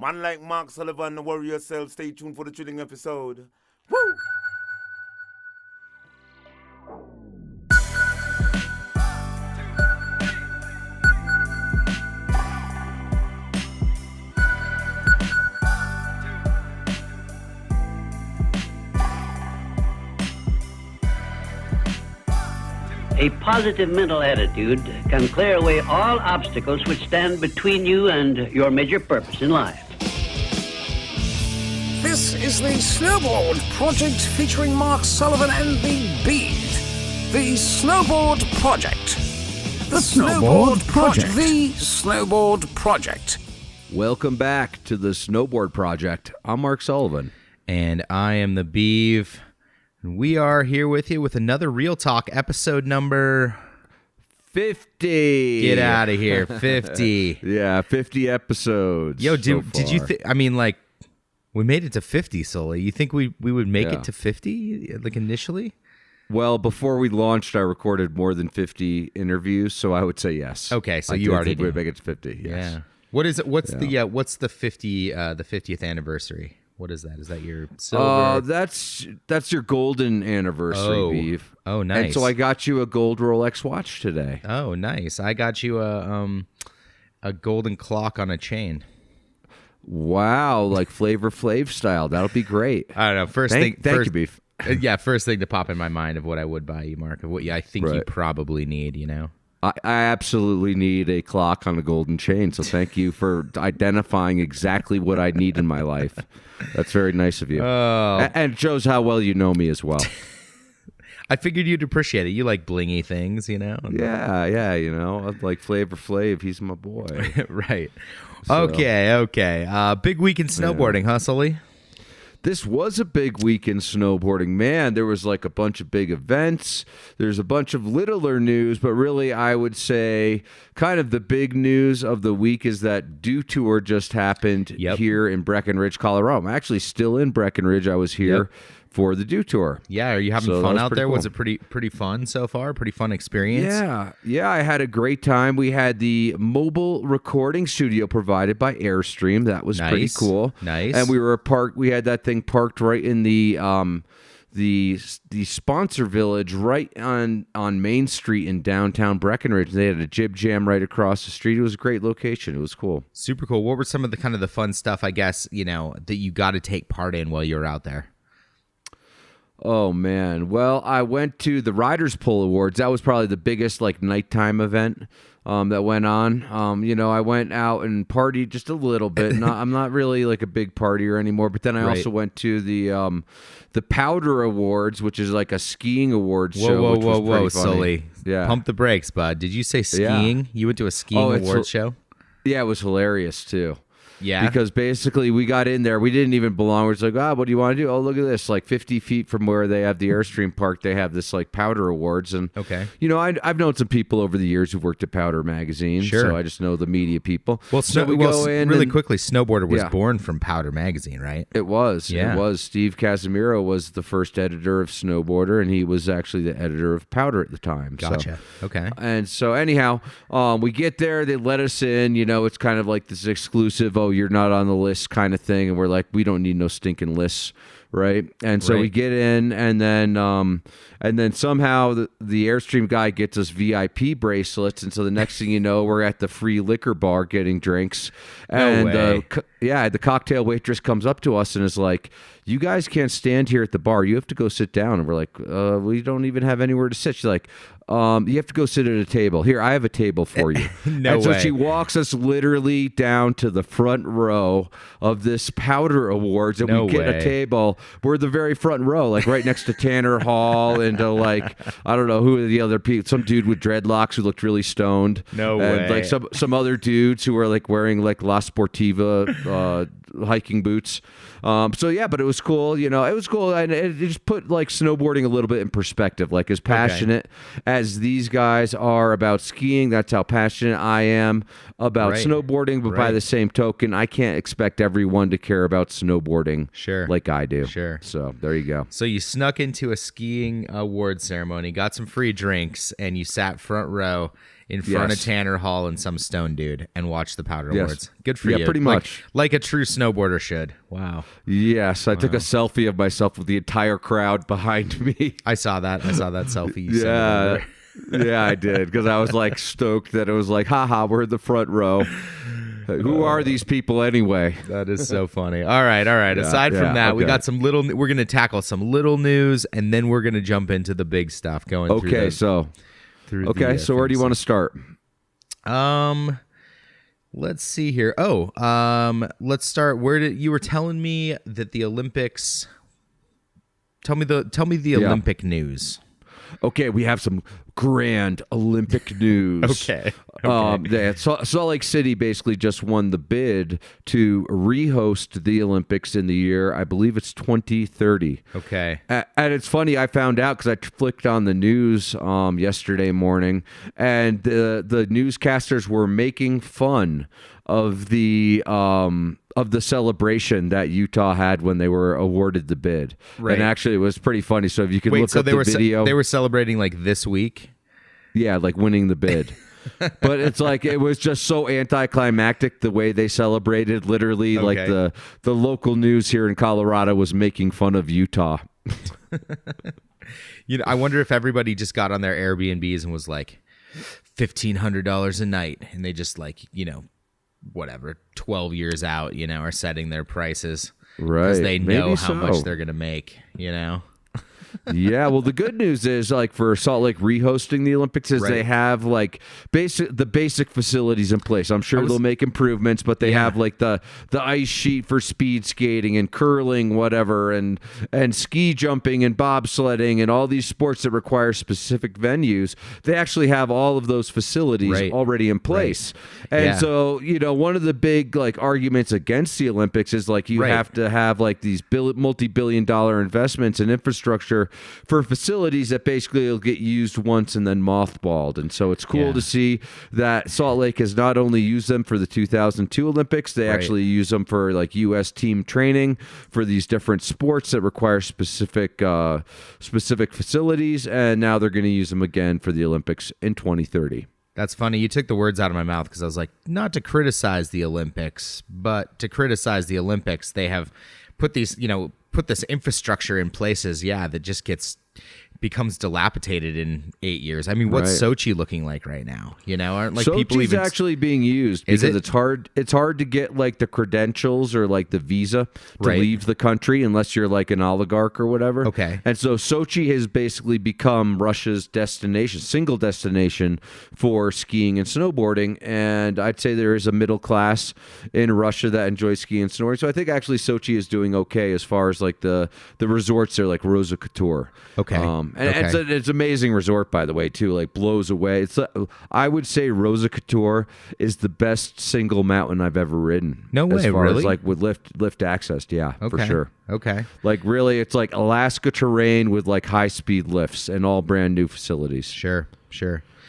Man like Mark Sullivan, the warrior self. Stay tuned for the thrilling episode. Woo! A positive mental attitude can clear away all obstacles which stand between you and your major purpose in life. This is the Snowboard Project featuring Mark Sullivan and the Bead. The Snowboard Project. The Snowboard Project. The Snowboard Project. Welcome back to the Snowboard Project. I'm Mark Sullivan. And I am the Beeve. And we are here with you with another Real Talk, episode number 50. Get out of here, 50. Yeah, 50 episodes. Yo, so did you think? I mean, like, we made it to 50, Sully. You think we would make it to 50, like initially? Well, before we launched, I recorded more than 50 interviews, so I would say yes. Okay, so I you already think we'd make it to 50. Yes. Yeah. What is it? What's the 50th anniversary? What is that? Is that your silver? That's your golden anniversary, Beef. Oh, nice. And so I got you a gold Rolex watch today. Oh, nice. I got you a golden clock on a chain. Wow, like Flavor Flav style. That'll be great. I don't know. Thank you, Beef. Yeah, first thing to pop in my mind of what I would buy you, Mark, of what I think you probably need, you know? I absolutely need a clock on a golden chain, so thank you for identifying exactly what I need in my life. That's very nice of you. Oh. And it shows how well you know me as well. I figured you'd appreciate it. You like blingy things, you know? Yeah, you know, like Flavor Flav, he's my boy. Right. So, Okay. Big week in snowboarding, huh, Sully? This was a big week in snowboarding. Man, there was like a bunch of big events. There's a bunch of littler news, but really I would say kind of the big news of the week is that Dew Tour just happened here in Breckenridge, Colorado. I'm actually still in Breckenridge. I was here for the Dew Tour. Yeah, are you having fun out there? Cool. Was it pretty fun so far? Pretty fun experience? Yeah, I had a great time. We had the mobile recording studio provided by Airstream. That was pretty cool. Nice. And we had that thing parked right in the sponsor village right on Main Street in downtown Breckenridge. They had a jib jam right across the street. It was a great location. It was cool. Super cool. What were some of the kind of the fun stuff, I guess, you know, that you got to take part in while you were out there? Oh, man. Well, I went to the Riders Pull Awards. That was probably the biggest, like, nighttime event that went on. You know, I went out and partied just a little bit. I'm not really, like, a big partier anymore. But then I also went to the Powder Awards, which is like a skiing awards show. Whoa, Sully. Yeah. Pump the brakes, bud. Did you say skiing? Yeah. You went to a skiing awards show? Yeah, it was hilarious, too. Yeah. Because basically we got in there. We didn't even belong. We're just like, what do you want to do? Oh, look at this. Like 50 feet from where they have the Airstream Park, they have this like Powder Awards. And, you know, I've known some people over the years who've worked at Powder Magazine. Sure. So I just know the media people. Well, quickly, Snowboarder was born from Powder Magazine, right? It was. Yeah. It was. Steve Casimiro was the first editor of Snowboarder, and he was actually the editor of Powder at the time. Gotcha. Okay. And so anyhow, we get there. They let us in. You know, it's kind of like this exclusive, you're not on the list kind of thing. And we're like, we don't need no stinking lists. Right. And so we get in and then somehow the Airstream guy gets us VIP bracelets. And so the next thing you know, we're at the free liquor bar getting drinks. And the cocktail waitress comes up to us and is like, you guys can't stand here at the bar. You have to go sit down. And we're like, we don't even have anywhere to sit. She's like, you have to go sit at a table. Here, I have a table for you. So she walks us literally down to the front row of this Powder Awards, and we get a table. We're the very front row, like right next to Tanner Hall and like, I don't know who are the other people. Some dude with dreadlocks who looked really stoned. And like some other dudes who were like wearing like La Sportiva hiking boots. But it was cool. You know, it was cool. And it just put like snowboarding a little bit in perspective. Like as passionate as these guys are about skiing, that's how passionate I am about snowboarding. But by the same token, I can't expect everyone to care about snowboarding like I do. Sure. So there you go. So you snuck into a skiing award ceremony, got some free drinks, and you sat front row in front of Yes. Tanner Hall and some stone dude and watch the Powder Yes. Awards. Good for Yeah, you. pretty much. Like a true snowboarder should. Wow. Yes, I took a selfie of myself with the entire crowd behind me. I saw that selfie. You sent it Yeah. over. Yeah, I did, because I was like stoked that it was like, haha, we're in the front row. Who are these people anyway? That is so funny. All right. Aside from that, we okay. got some little. We're gonna tackle some little news, and then we're gonna jump into the big stuff. Going through Okay, the, so through okay, the, so where do you want to start? Let's see here. Let's start. Where did you were telling me that the Olympics? Tell me the Olympic news. Okay, we have some grand Olympic news. Okay. Salt Lake City basically just won the bid to rehost the Olympics in the year, I believe it's 2030. Okay. And it's funny, I found out because I flicked on the news yesterday morning, and the newscasters were making fun of the celebration that Utah had when they were awarded the bid. Right. And actually, it was pretty funny. So if you could Wait, look so up they the were video, they were celebrating like this week. yeah, like winning the bid. But it's like it was just so anticlimactic the way they celebrated. Literally, like Okay. the local news here in Colorado was making fun of Utah. I wonder if everybody just got on their Airbnbs and was like $1,500 a night, and they just like whatever 12 years out are setting their prices because Right. they know Maybe how much so. they're gonna make. Yeah, well, the good news is, like, for Salt Lake rehosting the Olympics is they have like the basic facilities in place. I'm sure they'll make improvements, but they have like the ice sheet for speed skating and curling, whatever, and ski jumping and bobsledding and all these sports that require specific venues. They actually have all of those facilities already in place. And so, one of the big like arguments against the Olympics is like you have to have like these multi-billion-dollar investments in infrastructure for facilities that basically will get used once and then mothballed. And so it's cool to see that Salt Lake has not only used them for the 2002 Olympics, they actually use them for like U.S. team training for these different sports that require specific facilities. And now they're going to use them again for the Olympics in 2030. That's funny. You took the words out of my mouth because I was like, not to criticize the Olympics, but to criticize the Olympics. They have put these, put this infrastructure in places, that just becomes dilapidated in 8 years. I mean, what's Sochi looking like right now? Aren't like people Sochi's even actually being used because it's hard to get like the credentials or like the visa to leave the country unless you're like an oligarch or whatever. Okay. And so Sochi has basically become Russia's single destination for skiing and snowboarding. And I'd say there is a middle class in Russia that enjoys skiing and snowboarding. So I think actually Sochi is doing okay as far as like the resorts are like Rosa Couture. Okay. And it's an amazing resort, by the way, too. Like blows away. I would say Rosa Couture is the best single mountain I've ever ridden. No way, as far really? as like with lift access, for sure. Okay. Like really, it's like Alaska terrain with like high speed lifts and all brand new facilities. Sure.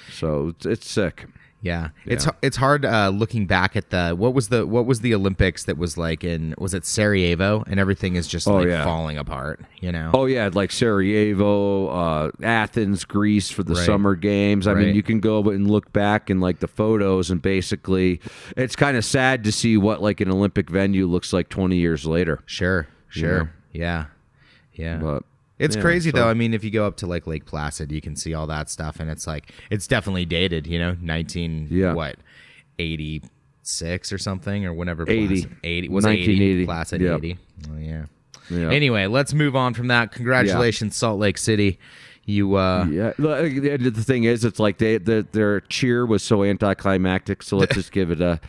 So it's sick. Yeah. It's hard looking back at what was the Olympics that was like was it Sarajevo, and everything is just falling apart, Oh yeah, like Sarajevo, Athens, Greece for the summer games. I mean, you can go and look back in like the photos, and basically it's kind of sad to see what like an Olympic venue looks like 20 years later. Sure. Yeah. But It's crazy though. I mean, if you go up to like Lake Placid, you can see all that stuff, and it's like it's definitely dated. 86 or something, or whenever. 80. Placid, 80 was 1980. 80 Placid 80. Oh yeah. Yeah. Anyway, let's move on from that. Congratulations, Salt Lake City. You the thing is, it's like their cheer was so anticlimactic, so let's just give it a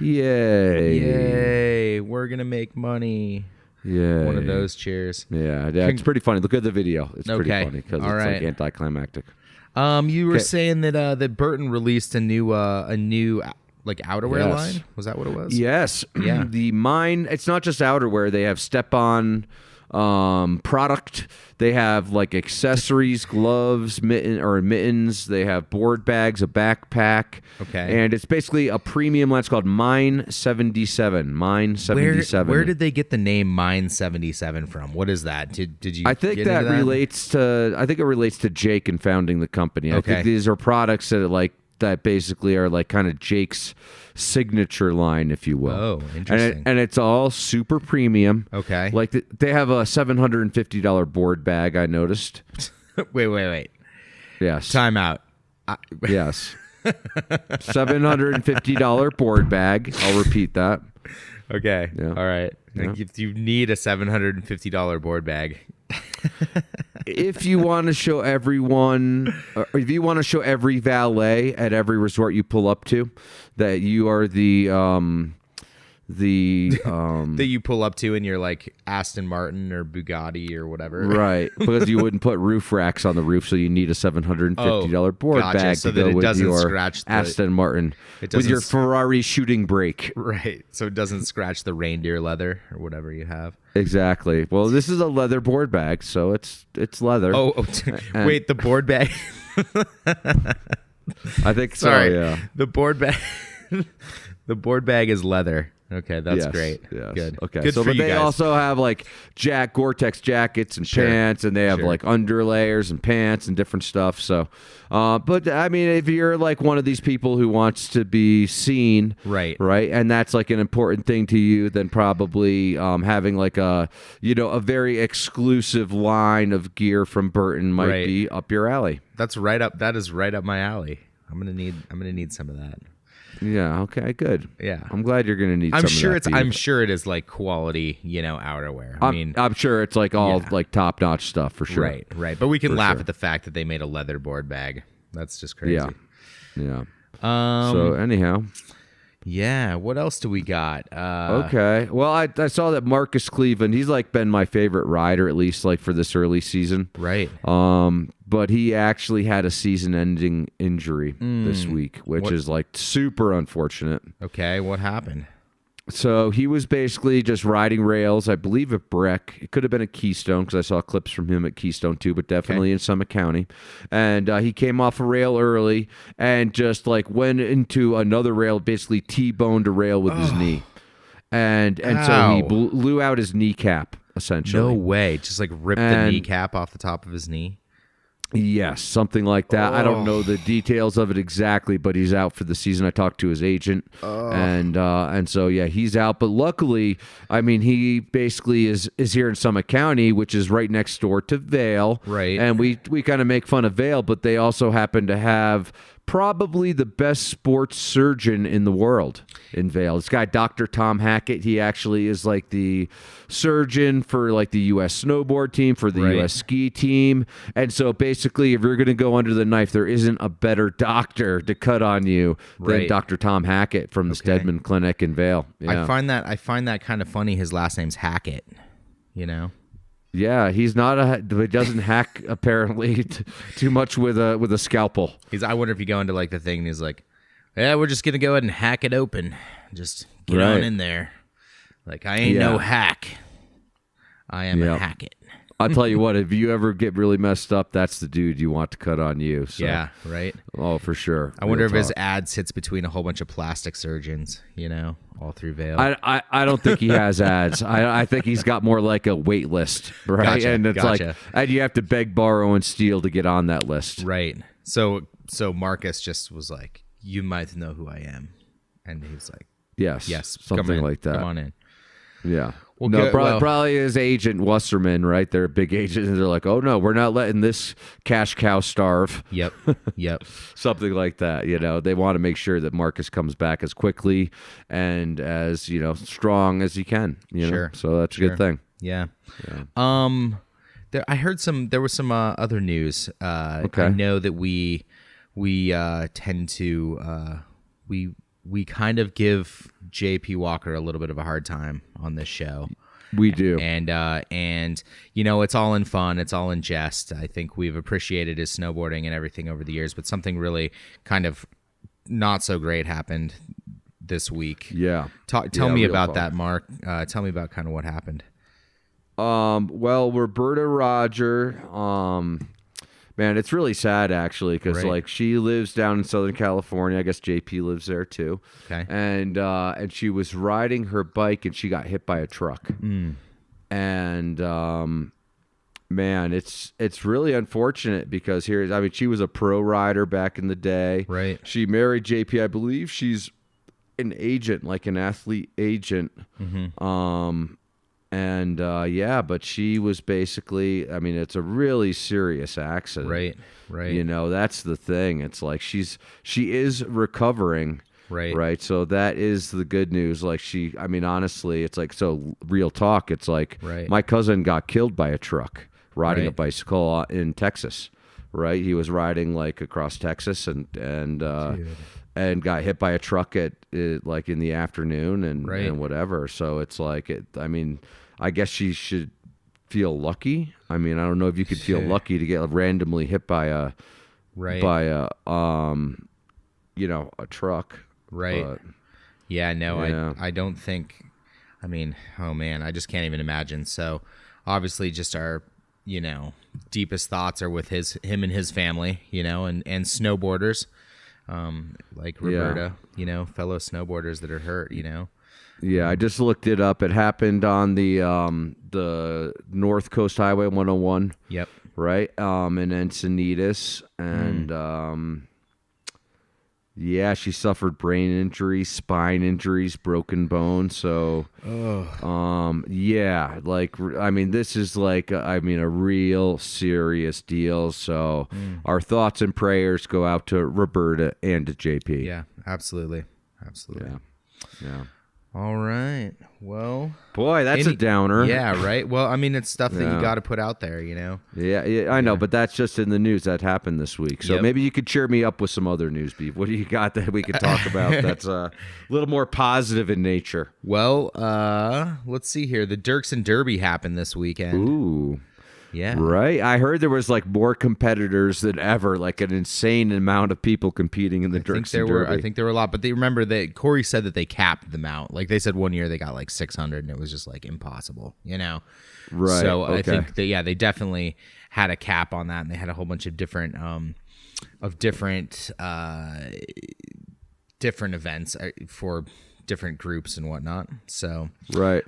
yay. We're gonna make money. Yeah, One of those cheers. Yeah, it's pretty funny. Look at the video; it's pretty Okay. funny because All it's right. like anticlimactic. You were saying that Burton released a new like outerwear Yes. line. Was that what it was? Yes, Yeah. the Mine. It's not just outerwear; they have step-on product. They have like accessories, gloves, mittens. They have board bags, a backpack. Okay. And it's basically a premium line. It's called Mine 77. Mine 77. Where did they get the name Mine 77 from? What is that? Did you? I think get that into relates to. I think it relates to Jake and founding the company. I Okay. think these are products that like that basically are like kind of Jake's signature line, if you will. Oh, interesting. And it's all super premium. Okay. Like they have a $750 board bag, I noticed. Wait. Yes. Time out. Yes. $750 board bag. I'll repeat that. Okay. Yeah. All right. Yeah. You need a $750 board bag. If you want to show everyone, or if you want to show every valet at every resort you pull up to, that you are that you pull up to in your like Aston Martin or Bugatti or whatever. right, because you wouldn't put roof racks on the roof, so you need a $750 board gotcha, bag so to that go it with doesn't your scratch the- Aston Martin it with your doesn't Ferrari shooting brake. Right. So it doesn't scratch the reindeer leather or whatever you have. Exactly. Well, this is a leather board bag, so it's leather. Wait, the board bag. I think Sorry. so. Yeah. The board bag. The board bag is leather. Okay, that's Yes, great. yes. Good. Okay. Good so, for but you they guys. also have like Gore-Tex jackets and Sure, pants, and they have sure. like underlayers and pants and different stuff. So, but I mean, if you're like one of these people who wants to be seen, Right. and that's like an important thing to you, then probably having like a very exclusive line of gear from Burton might Right. be up your alley. That's right up. That is right up my alley. I'm gonna need some of that. Yeah. Okay. Good. Yeah. I'm glad you're gonna need. I'm some sure of it's. that, I'm Steve. sure it is like quality, outerwear. I mean, I'm sure it's like all Yeah. like top notch stuff for sure. right. But we can For laugh sure. at the fact that they made a leather board bag. That's just crazy. Yeah. So anyhow, Yeah. What else do we got? okay. Well, I saw that Marcus Cleveland. He's like been my favorite rider, at least like for this early season. Right. But he actually had a season-ending injury this week, which What- is like super unfortunate. Okay. What happened? So he was basically just riding rails, I believe at Breck. It could have been a Keystone because I saw clips from him at Keystone too, but definitely in Summit County. And he came off a rail early and just like went into another rail, basically T-boned a rail with his knee. And so he Ow. blew out his kneecap, essentially. No way. Just like ripped the And- kneecap off the top of his knee. Yes, something like that. I don't know the details of it exactly, but he's out for the season. I talked to his agent, and so yeah, he's out. But luckily, I mean, he basically is here in Summit County, which is right next door to Vail, Right. And we kind of make fun of Vail, but they also happen to have probably the best sports surgeon in the world in Vail. This guy, Dr. Tom Hackett, he actually is like the surgeon for like the U.S. snowboard team, for the Right. U.S. ski team. And so basically, if you're going to go under the knife, there isn't a better doctor to cut on you than Right. Dr. Tom Hackett from the Stedman Clinic in Vail. Yeah. I find that kind of funny. His last name's Hackett. Yeah, he's not he doesn't hack apparently too much with a scalpel. I wonder if you go into like the thing and he's like, yeah, we're just gonna go ahead and hack it open. Just get on Right. in there. Like I ain't no Yeah. hack. I am a Yep. Hackett. I'll tell you what, if you ever get really messed up, that's the dude you want to cut on you. So. Yeah, right. Oh, for sure. I wonder Real if his talk. ad sits between a whole bunch of plastic surgeons, all through Vail. I don't think he has ads. I think he's got more like a wait list, right? Gotcha, And it's gotcha. like, and you have to beg, borrow, and steal to get on that list. Right. So Marcus just was like, you might know who I am. And he was like, Yes. yes, Something come in, like that. Come on in. Yeah. Well, no, good, probably his agent Wasserman, right? They're a big agent, and they're like, "Oh no, we're not letting this cash cow starve." Yep. Yep. Something like that. They want to make sure that Marcus comes back as quickly and as strong as he can. Sure. So that's a good thing. Yeah. I heard there was some other news. Okay. I know that we tend to we kind of give JP Walker a little bit of a hard time on this show. We do. And it's all in fun, it's all in jest. I think we've appreciated his snowboarding and everything over the years, but something really kind of not so great happened this week. Yeah. Tell me real about talk. that, Mark. Tell me about kind of what happened. Well, Roberta Roger, man, it's really sad actually because Right. like she lives down in Southern California. I guess JP lives there too. Okay. And she was riding her bike and she got hit by a truck. And man, it's really unfortunate because she was a pro rider back in the day. Right. She married JP. I believe she's an agent, like an athlete agent. But she was basically, I mean, it's a really serious accident. Right. You know, that's the thing. It's like she is recovering. Right. So that is the good news. Like honestly, it's like, so real talk. It's like my cousin got killed by a truck riding a bicycle in Texas. Right. He was riding like across Texas and got hit by a truck like in the afternoon and whatever. So it's like, I guess she should feel lucky. I mean, I don't know if you could feel lucky to get randomly hit by a truck. Right. But, I don't think, I mean, oh man, I just can't even imagine. So obviously just our, deepest thoughts are with him and his family, and snowboarders, like Roberta, fellow snowboarders that are hurt, Yeah, I just looked it up. It happened on the North Coast Highway 101. Yep. Right. In Encinitas, and she suffered brain injuries, spine injuries, broken bones. So, this is like, a real serious deal. So, our thoughts and prayers go out to Roberta and to JP. Yeah, absolutely. Yeah. All right. Well, boy, that's a downer. Yeah, right. Well, it's stuff that you got to put out there, Yeah, I know, but that's just in the news that happened this week. So maybe you could cheer me up with some other news, Beef. What do you got that we could talk about that's a little more positive in nature? Well, let's see here. The Dirksen Derby happened this weekend. Ooh. Yeah. Right. I heard there was like more competitors than ever, like an insane amount of people competing in the Dirksen Derby. I think there were a lot, but they remember that Corey said that they capped them out. Like they said one year they got like 600 and it was just like impossible, Right. So I think that, they definitely had a cap on that, and they had a whole bunch of different different events for different groups and whatnot. So right.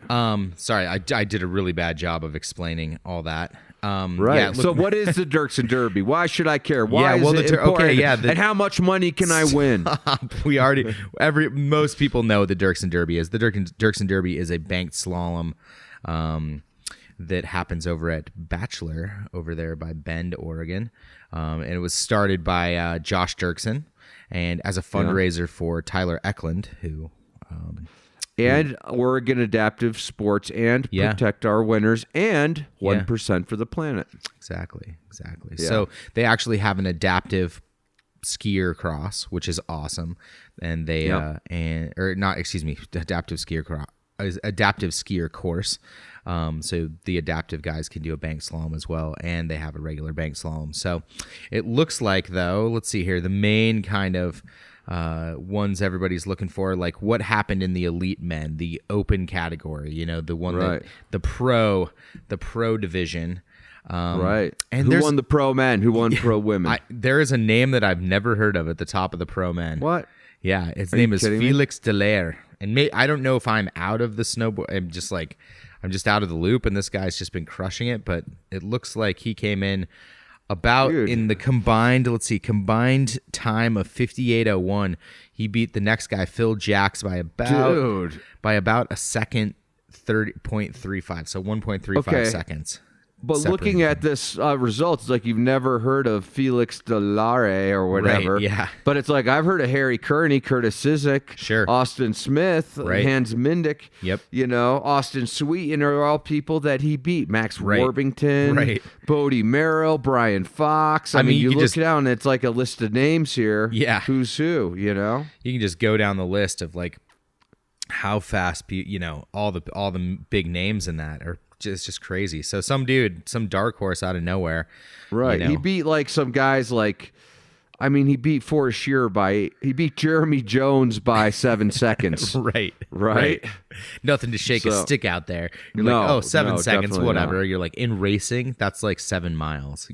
Sorry, I did a really bad job of explning all that. Right. Yeah, so what is the Dirksen Derby? Why should I care? Why is it important? Okay, and how much money can I win? Most people know the Dirksen Derby is. The Dirksen Derby is a banked slalom that happens over at Bachelor over there by Bend, Oregon. And it was started by Josh Dirksen and as a fundraiser for Tyler Eklund, who and Oregon Adaptive Sports and protect our winners and 1% for the planet. Exactly. Yeah. So they actually have an adaptive skier cross, which is awesome. And they adaptive skier course. So the adaptive guys can do a bank slalom as well, and they have a regular bank slalom. So it looks like, though, let's see here, the main kind of ones everybody's looking for, like what happened in the elite men, the open category, the one that the pro division. Right. And who won the pro men? Who won pro women? There is a name that I've never heard of at the top of the pro men. What? Yeah, his name is Felix Delaire. And I don't know if I'm out of the snowboard. I'm just out of the loop, and this guy's just been crushing it. But it looks like he came in in the combined time of 58:01. He beat the next guy, Phil Jacks, by about a second, 30.35, so 1.35 seconds. But looking at this results, it's like you've never heard of Felix Delaire or whatever. Right, yeah. But it's like I've heard of Harry Kearney, Curtis Sizik, sure, Austin Smith, Hans Mindick. Yep. Austin Sweet, are all people that he beat. Max Warbington, Bodie Merrill, Brian Fox. I mean, you look down, it's like a list of names here. Yeah. Who's who? You can just go down the list of like how fast all the big names in that are. It's just crazy. So some dark horse out of nowhere. Right. He beat like some guys he beat Forrest Shearer he beat Jeremy Jones by 7 seconds. Right. Nothing to shake a stick out there. You're 7 seconds, whatever. Not. You're like in racing, that's like 7 miles,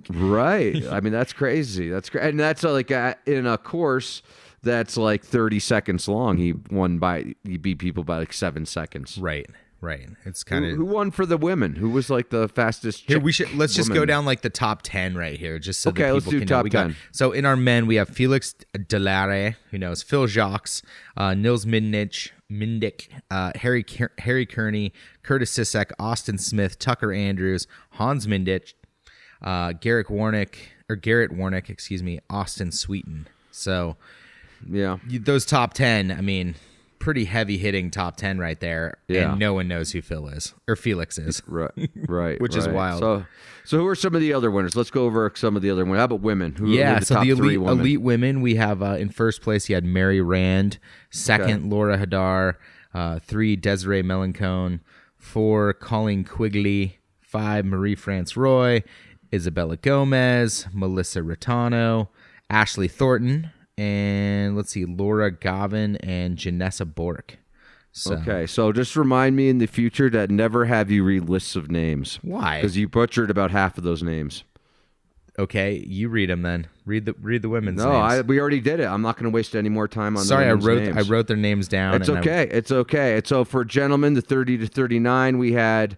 Right. I mean, that's crazy. That's crazy. And that's like in a course that's like 30 seconds long. He beat people by like 7 seconds. Right. Right. It's kind Who of won for the women? Who was like the fastest? here. Let's just go woman? down like the top 10 right here, just so Okay, that let's people do can know. top We got 10. so in our men we have Felix Delare, who knows, Phil Jacques, Nils Mindick, Harry Kearney, Curtis Sisek, Austin Smith, Tucker Andrews, Hans Mindich, Garrett Warnick, excuse me, Austin Sweeten. So Yeah. those top 10, I mean, pretty heavy hitting top 10 right there. Yeah. And no one knows who Phil is or Felix is. Right. Which is right. wild. So who are some of the other winners? Let's go over some of the other ones. How about women? Who Yeah, are the so top the three women? elite women, we have in first place, you had Mary Rand. Second, Laura Hadar. 3, Desiree Melancone. 4, Colleen Quigley. 5, Marie-France Roy. Isabella Gomez. Melissa Rattano. Ashley Thornton. And let's see, Laura Gavin and Janessa Bork. So, Okay, so just remind me in the future that never have you read lists of names. Why? Because you butchered about half of those names. Okay, you read them then. Read the women's No, names. we already did it. I'm not going to waste any more time on. Sorry, the I women's names. wrote their names down. It's okay. It's okay. And so for gentlemen, the 30 to 39, we had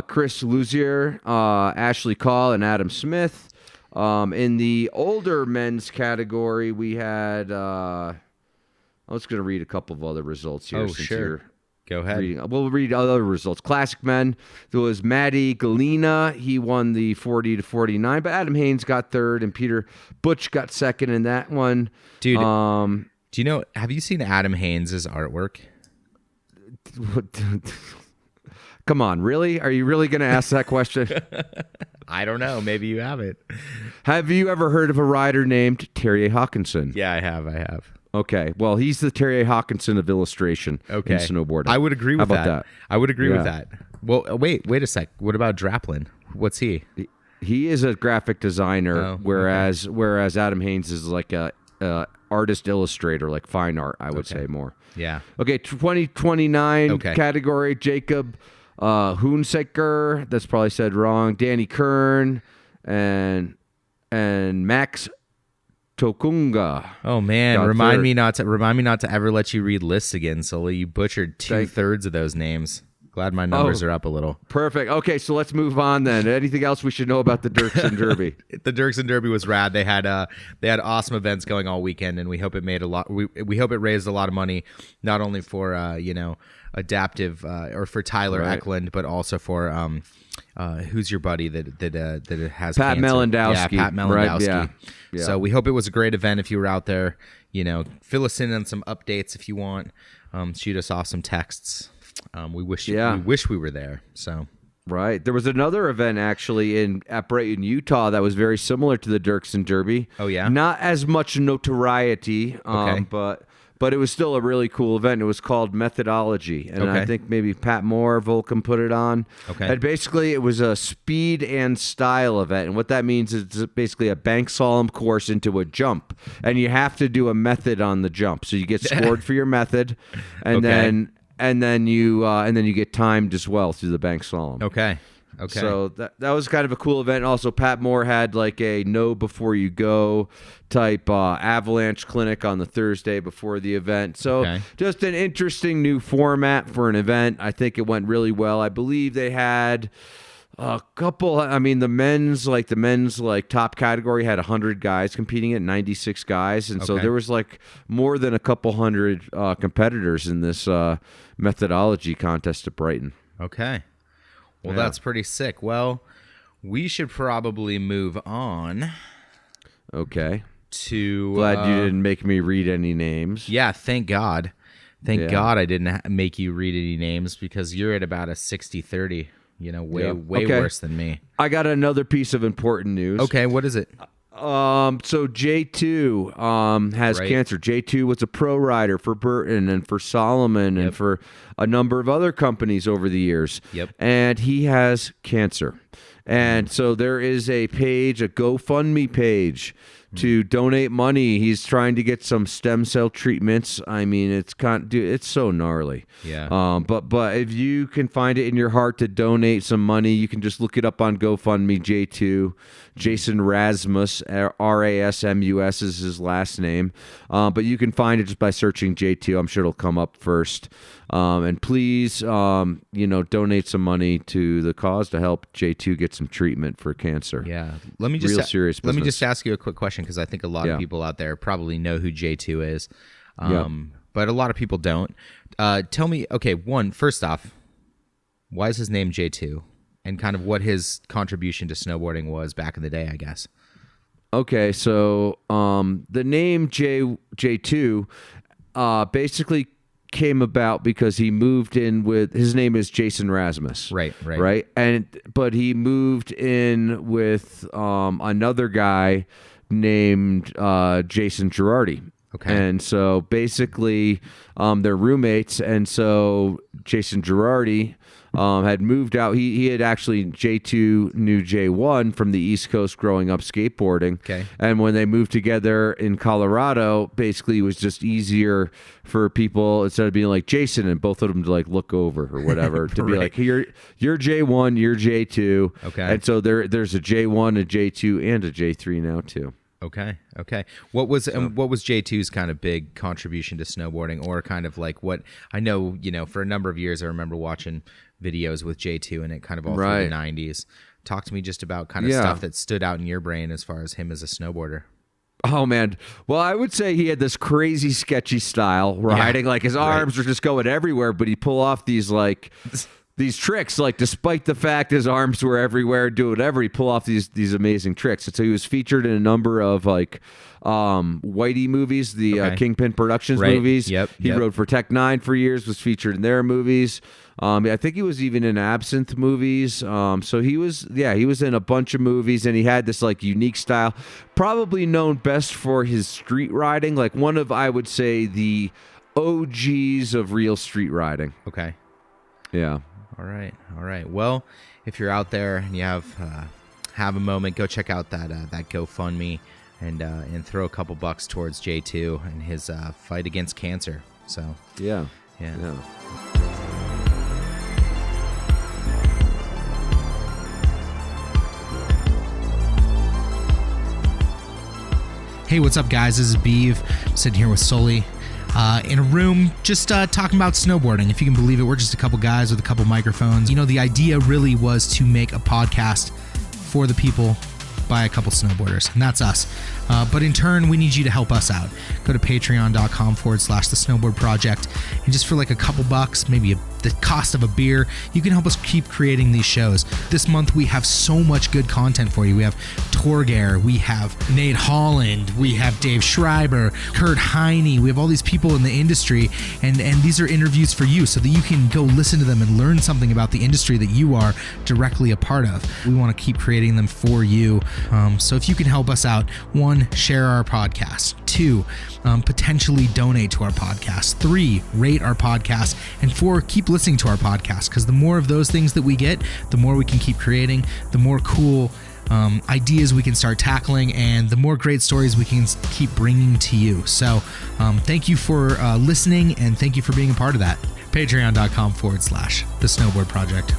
Chris Luzier, Ashley Call, and Adam Smith. In the older men's category, we had. I was going to read a couple of other results here. Oh, since sure. you're Go ahead. reading. We'll read other results. Classic men. There was Matty Galena. He won the 40 to 49, but Adam Haynes got third, and Peter Butch got second in that one. Dude, do you know, have you seen Adam Haynes' artwork? Come on, really? Are you really going to ask that question? I don't know. Maybe you have it. Have you ever heard of a rider named Terry Hawkinson? Yeah, I have. Okay, well, he's the Terry Hawkinson of illustration in snowboarding. I would agree with How about that? I would agree with Yeah. that. Well, wait a sec. What about Draplin? What's he? He is a graphic designer, Oh, whereas Adam Haynes is like a artist illustrator, like fine art, I would say more. Yeah. Okay, 2029 Okay. category, Jacob Hoonsecker, that's probably said wrong, Danny Kern, and Max Tokunga. Oh man, Got remind third. me not to ever let you read lists again, Sully. You butchered 2/3 of those names. Glad my numbers are up a little. Perfect. Okay, so let's move on then. Anything else we should know about the Dirksen Derby? The Dirksen Derby was rad. They had awesome events going all weekend, and we hope it made a lot. We hope it raised a lot of money, not only for adaptive or for Tyler Right. Eklund, but also for who's your buddy that has Pat cancer? Melendowski. Yeah, Pat Melendowski. Right, yeah. Yeah. So we hope it was a great event. If you were out there, fill us in on some updates if you want. Shoot us off some texts. We wish we were there. So. Right. There was another event actually at Brighton, Utah that was very similar to the Dirksen Derby. Oh, yeah? Not as much notoriety, Okay. but it was still a really cool event. It was called Methodology, and I Okay. think maybe Pat Moore, Volcom put it on. Okay. And basically it was a speed and style event, and what that means is it's basically a bank slalom course into a jump, and you have to do a method on the jump. So you get scored for your method, and Okay. then you get timed as well through the bank slalom. Okay. So that was kind of a cool event. Also, Pat Moore had like a know before you go type avalanche clinic on the Thursday before the event. So Okay. just an interesting new format for an event. I think it went really well. I believe they had a couple. I mean, the men's top category had 100 guys competing at 96 guys, and so Okay. there was like more than a couple hundred competitors in this methodology contest at Brighton. Okay. Well, Yeah. that's pretty sick. Well, we should probably move on Okay. to. Glad you didn't make me read any names. Yeah, thank God. Thank Yeah. God I didn't make you read any names because you're at about a 60-30. Way Yep. way Okay. worse than me. I got another piece of important news. Okay, what is it? So J2 has Right. cancer. J2 was a pro rider for Burton and for Solomon and for a number of other companies over the years. Yep. And he has cancer. And so there is a page, a GoFundMe page to donate money. He's trying to get some stem cell treatments. I mean, it's so gnarly. Yeah. But if you can find it in your heart to donate some money, you can just look it up on GoFundMe. J2 Jason Rasmus, Rasmus is his last name. But you can find it just by searching J2. I'm sure it'll come up first. And please, donate some money to the cause to help J2 get some treatment for cancer. Yeah. Let me just serious business. Let me just ask you a quick question, because I think a lot of people out there probably know who J2 is. But a lot of people don't. Tell me, okay, first off, why is his name J2? And kind of what his contribution to snowboarding was back in the day, I guess. Okay, so the name J2 basically came about because he moved in with, his name is Jason Rasmus. Right. But he moved in with another guy named Jason Girardi. Okay. And so basically they're roommates, and so Jason Girardi had moved out. He had actually, J2 knew J1 from the East Coast growing up skateboarding. Okay. And when they moved together in Colorado, basically it was just easier for people, instead of being like Jason and both of them to like look over or whatever, to be like, you're J1, you're J2. Okay. And so there's a J1, a J2, and a J3 now too. Okay. What was J2's kind of big contribution to snowboarding, or kind of like what I know, for a number of years I remember watching videos with J2 and it kind of all through the 90s. Talk to me just about kind of stuff that stood out in your brain as far as him as a snowboarder. Oh, man. Well, I would say he had this crazy sketchy style riding. Like his arms were just going everywhere, but he'd pull off these these tricks, like despite the fact his arms were everywhere, do whatever, he pull off these amazing tricks. And so he was featured in a number of Whitey movies, the Kingpin Productions movies. Yep. He rode for Tech 9 for years, was featured in their movies. I think he was even in Absinthe movies. So he was in a bunch of movies, and he had this like unique style, probably known best for his street riding, like one of, I would say, the OGs of real street riding. Okay. Yeah. All right. Well, if you're out there and you have a moment, go check out that GoFundMe and throw a couple bucks towards J2 and his fight against cancer. So yeah. Hey, what's up, guys? This is Beeve. I'm sitting here with Sully. In a room, just talking about snowboarding. If you can believe it, we're just a couple guys with a couple microphones. The idea really was to make a podcast for the people by a couple snowboarders, and that's us. But in turn, we need you to help us out. Go to patreon.com/the Snowboard Project, and just for like a couple bucks, maybe the cost of a beer, you can help us keep creating these shows. This month, we have so much good content for you. We have Torgeir, we have Nate Holland, we have Dave Schreiber, Kurt Heine. We have all these people in the industry, and these are interviews for you so that you can go listen to them and learn something about the industry that you are directly a part of. We want to keep creating them for you. So if you can help us out, 1, share our podcast. 2, potentially donate to our podcast. 3, rate our podcast. And 4, keep listening to our podcast, because the more of those things that we get, the more we can keep creating, the more cool ideas we can start tackling, and the more great stories we can keep bringing to you. So thank you for listening, and thank you for being a part of that. Patreon.com/the Snowboard Project.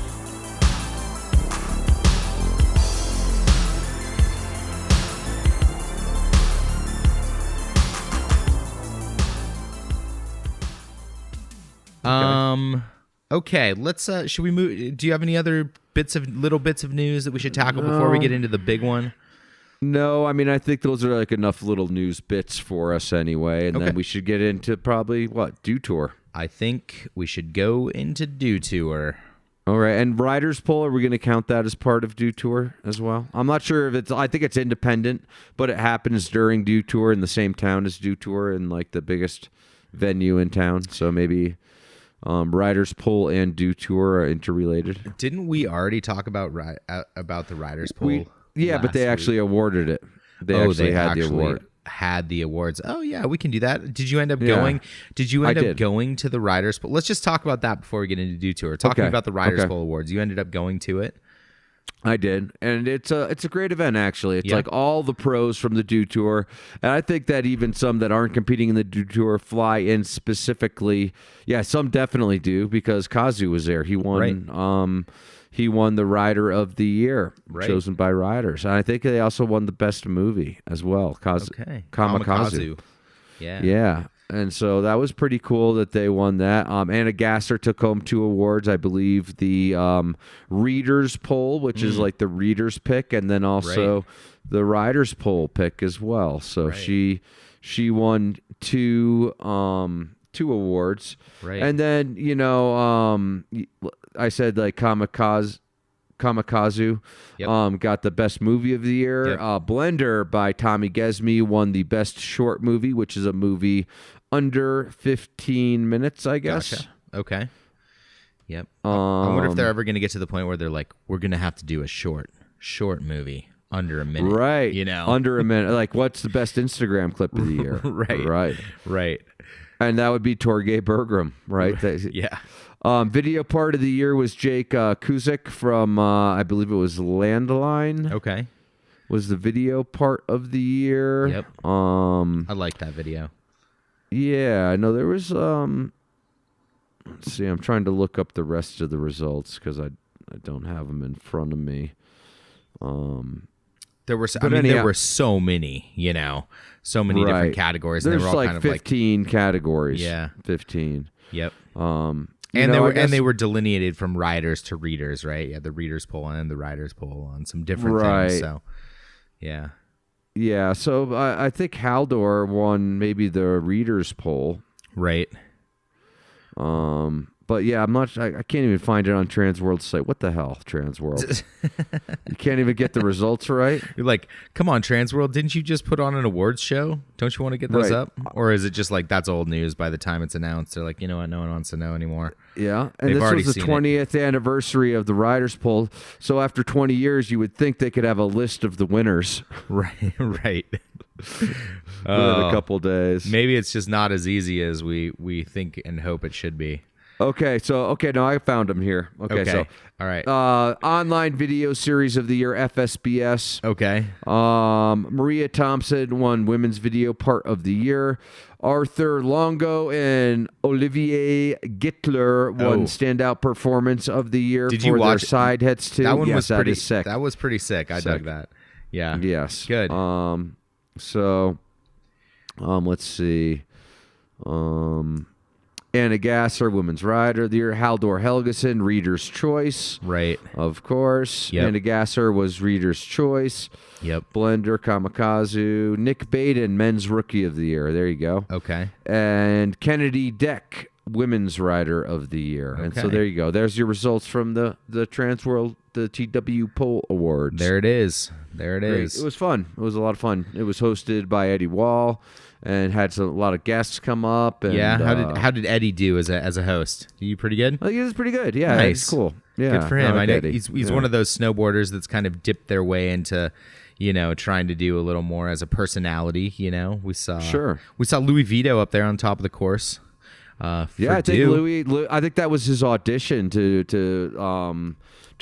Okay, let's should we move? Do you have any other little bits of news that we should tackle before we get into the big one? No, I mean, I think those are like enough little news bits for us anyway, and then we should get into probably Dew Tour. I think we should go into Dew Tour. All right, and Riders Poll, are we going to count that as part of Dew Tour as well? I'm not sure if I think it's independent, but it happens during Dew Tour in the same town as Dew Tour and like the biggest venue in town, so maybe Riders Poll and Dew Tour are interrelated. Didn't we already talk about the Riders Poll? But they actually awarded it. They actually had the award. Had the awards. Oh yeah, we can do that. Did you end up going? Did you end up going to the Riders Poll? Let's just talk about that before we get into Dew Tour. Talking about the Riders Poll Awards. You ended up going to it? I did, and it's a great event actually. It's Yeah. like all the pros from the Dew Tour, and I think that even some that aren't competing in the Dew Tour fly in specifically. Yeah, some definitely do because Kazu was there. He won. Right. He won the Rider of the Year, Right. chosen by riders, and I think they also won the best movie as well. Okay. Kamikaze. Yeah. Yeah. And so that was pretty cool that they won that. Anna Gasser took home 2 awards, I believe, the readers poll, which is like the readers pick, and then also the riders poll pick as well. So she won 2 awards. Right. And then, I said like Kamikaze Yep. got the best movie of the year. Yep. Blender by Tommy Gesme won the best short movie, which is a movie under 15 minutes, I guess. Gotcha. Okay. Yep. I wonder if they're ever going to get to the point where they're like, we're going to have to do a short movie under a minute. Right. Under a minute. Like, what's the best Instagram clip of the year? Right. And that would be Torgay Bergram, right? Yeah. Video part of the year was Jake Kuzik from, I believe it was Landline. Okay. Was the video part of the year. Yep. I like that video. Yeah, I know there was, let's see, I'm trying to look up the rest of the results because I don't have them in front of me. There were, there were so many, so many different categories. There's and they were all like kind of 15 categories. Yeah. 15. Yep. And they were delineated from riders to readers, right? Yeah, the readers poll and the riders poll on some different things. So, yeah. Yeah, so I think Haldor won maybe the readers poll. Right. But yeah, I'm not. I can't even find it on Transworld's site. What the hell, Transworld? You can't even get the results right. You're like, come on, Transworld, didn't you just put on an awards show? Don't you want to get those up? Or is it just like that's old news by the time it's announced? They're like, you know what, no one wants to know anymore. Yeah, and They've this already was the seen it. 20th anniversary of the Riders Poll. So after 20 years, you would think they could have a list of the winners Right. within a couple days. Maybe it's just not as easy as we think and hope it should be. Okay, no, I found them here. Okay, so all right. online video series of the year, FSBS. Okay. Maria Thompson won Women's Video Part of the Year. Arthur Longo and Olivier Gittler won Standout Performance of the Year Did for you watch their side hits too. That one yes, was that pretty is sick. That was pretty sick. I dug that. Yeah. Yes. Good. So, let's see. Anna Gasser, Women's Rider of the Year. Haldor Helgeson, Reader's Choice. Right. Of course. Yep. Anna Gasser was Reader's Choice. Yep. Blender, Kamikaze. Nick Baden, Men's Rookie of the Year. There you go. Okay. And Kennedy Deck, Women's Rider of the Year. And so Okay. there you go. There's your results from the Transworld, the TW Poll Awards. There it is. There it Great. is. It was fun. It was a lot of fun. It was hosted by Eddie Wall and had a lot of guests come up. And, yeah. How did Eddie do as a host? You pretty good? I think it was pretty good. Yeah, Nice. It's cool. Yeah, Good for him. like I know Eddie. he's Yeah. one of those snowboarders that's kind of dipped their way into, trying to do a little more as a personality. We saw Louis Vito up there on top of the course. Yeah, I think Louis. I think that was his audition to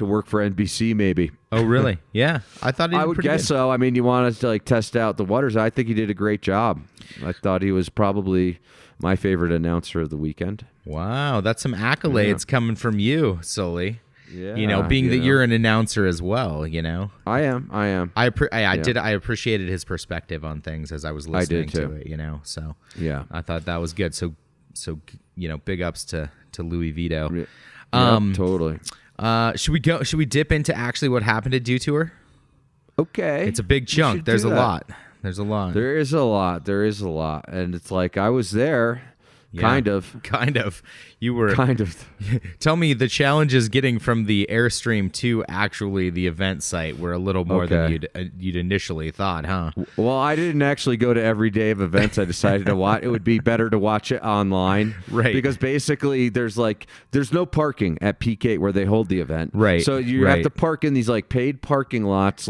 work for NBC, maybe. Oh, really? Yeah, I thought he did I would pretty guess good. so. I mean, you wanted to test out the waters. I think he did a great job. I thought he was probably my favorite announcer of the weekend. Wow, that's some accolades coming from you, Sully. Yeah, being that you're an announcer as well. I am. I appreciated his perspective on things as I was listening to it. So Yeah. I thought that was good. So big ups to Louis Vito. Yep, totally. Should we dip into actually what happened at Dew Tour? Okay. It's a big chunk. should There's do a that. lot. There's a lot. There is a lot. And it's like I was there. Yeah. Kind of. You were Kind of. Tell me the challenges getting from the Airstream to actually the event site were a little more than you'd initially thought, huh? Well, I didn't actually go to every day of events. I decided to watch. It would be better to watch it online, Right. Because basically, there's no parking at Peak 8 where they hold the event, Right, So you have right. to park in these paid parking lots,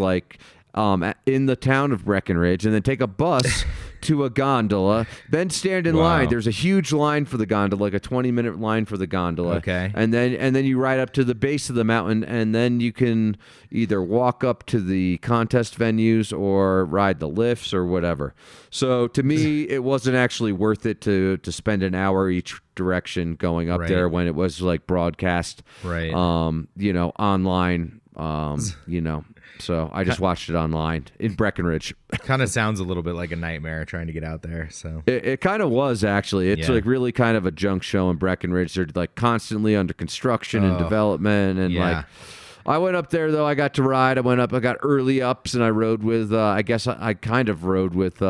in the town of Breckenridge, and then take a bus to a gondola, then stand in line. There's a huge line for the gondola, like a 20-minute line for the gondola. Okay. And then you ride up to the base of the mountain, and then you can either walk up to the contest venues or ride the lifts or whatever. So to me, it wasn't actually worth it to spend an hour each direction going up there when it was like broadcast, online, So I just watched it online in Breckenridge. Kind of sounds a little bit like a nightmare trying to get out there. So it kind of was, actually. It's like really kind of a junk show in Breckenridge. They're like constantly under construction and development, and like I went up there, though. I got to ride. I got early ups, and I rode with, I guess I kind of rode with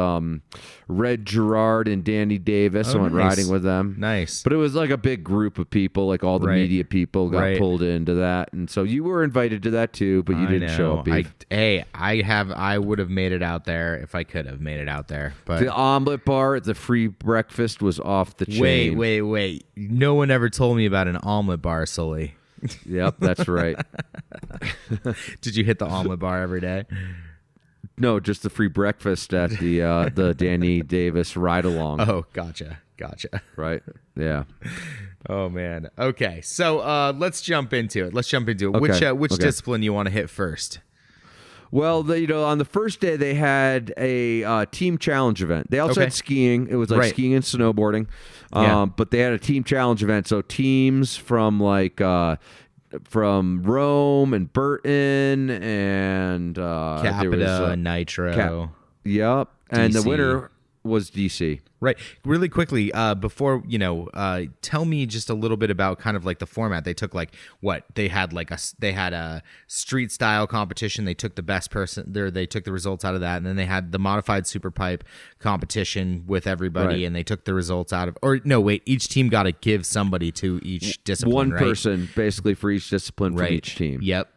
Red Gerard and Danny Davis. I went riding with them. Nice. But it was like a big group of people, like all the media people got pulled into that. And so you were invited to that, too, but you didn't show up, Beef. I would have made it out there if I could have made it out there. But the omelet bar at the free breakfast was off the chain. Wait. No one ever told me about an omelet bar, Sully. Yep, that's right. Did you hit the omelet bar every day? No, just the free breakfast at the Danny Davis ride along. Oh, gotcha. Right? Yeah. Oh man. Okay, so let's jump into it. Which discipline you want to hit first? Well, on the first day they had a team challenge event. They also had skiing. It was like skiing and snowboarding. But they had a team challenge event. So teams from from Rome and Burton and Capita and Nitro. Yep. And the winner was DC. Right. Really quickly, before, tell me just a little bit about kind of like the format. They took they had a street style competition. They took the best person there. They took the results out of that. And then they had the modified super pipe competition with everybody. And they took the results out of, each team got to give somebody to each discipline. One person basically for each discipline from each team. Yep.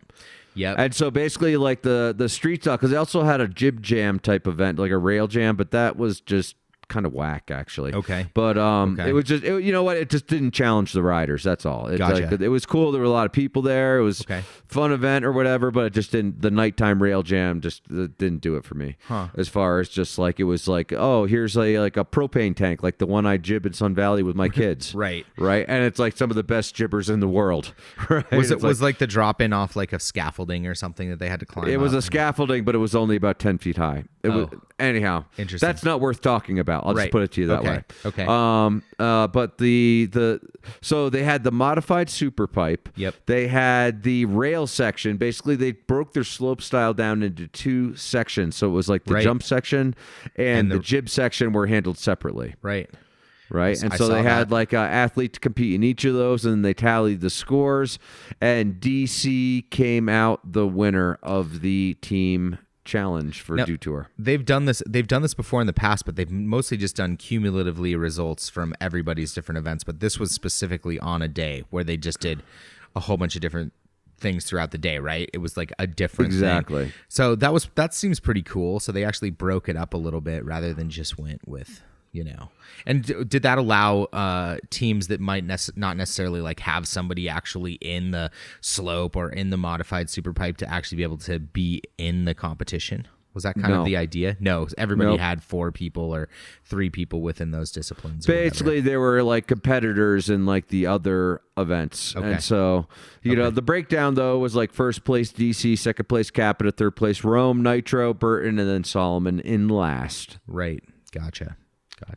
And so basically like the street style, because they also had a jib jam type event, like a rail jam, but that was just kind of whack, actually. Okay. But it was just, you know what? It just didn't challenge the riders. That's all. Gotcha. It was cool. There were a lot of people there. It was fun event or whatever, but it just didn't, the nighttime rail jam just didn't do it for me. As far as just like, it was like, oh, here's a propane tank, like the one I jib in Sun Valley with my kids. Right. And it's like some of the best jibbers in the world. Right. Was like the drop in off like a scaffolding or something that they had to climb? It was a scaffolding, but it was only about 10 feet high. Anyhow, interesting. That's not worth talking about. I'll just put it to you that way. Okay. But so they had the modified super pipe. Yep. They had the rail section. Basically, they broke their slope style down into two sections. So it was like the jump section and the jib section were handled separately. Right. And so they had like an athlete to compete in each of those, and they tallied the scores. And DC came out the winner of the team challenge for Dew Tour. They've done this before in the past, but they've mostly just done cumulatively results from everybody's different events. But this was specifically on a day where they just did a whole bunch of different things throughout the day, right? It was like a different thing. So that seems pretty cool. So they actually broke it up a little bit rather than just went with, And did that allow teams that might not necessarily like have somebody actually in the slope or in the modified super pipe to actually be able to be in the competition? Was that kind of the idea? No, everybody had 4 people or 3 people within those disciplines. Basically, there were like competitors in like the other events. And so, the breakdown though was like first place DC, second place Capita, third place Rome, Nitro, Burton, and then Solomon in last. Right. Gotcha.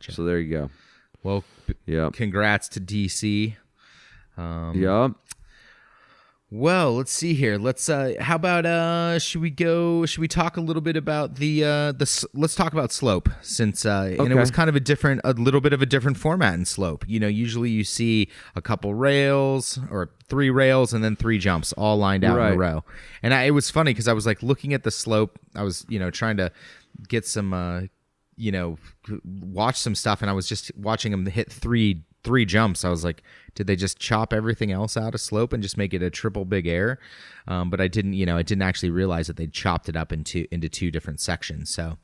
So there you go. Well, congrats to DC. Well, let's see here. Let's how about should we talk a little bit about let's talk about slope, since and it was kind of a little bit of a different format in slope. Usually you see a couple rails or 3 rails and then 3 jumps all lined out in a row. And it was funny because I was like looking at the slope. I was trying to get some watch some stuff, and I was just watching them hit three jumps. I was like, did they just chop everything else out of slope and just make it a triple big air? But I didn't actually realize that they chopped it up into 2 different sections. So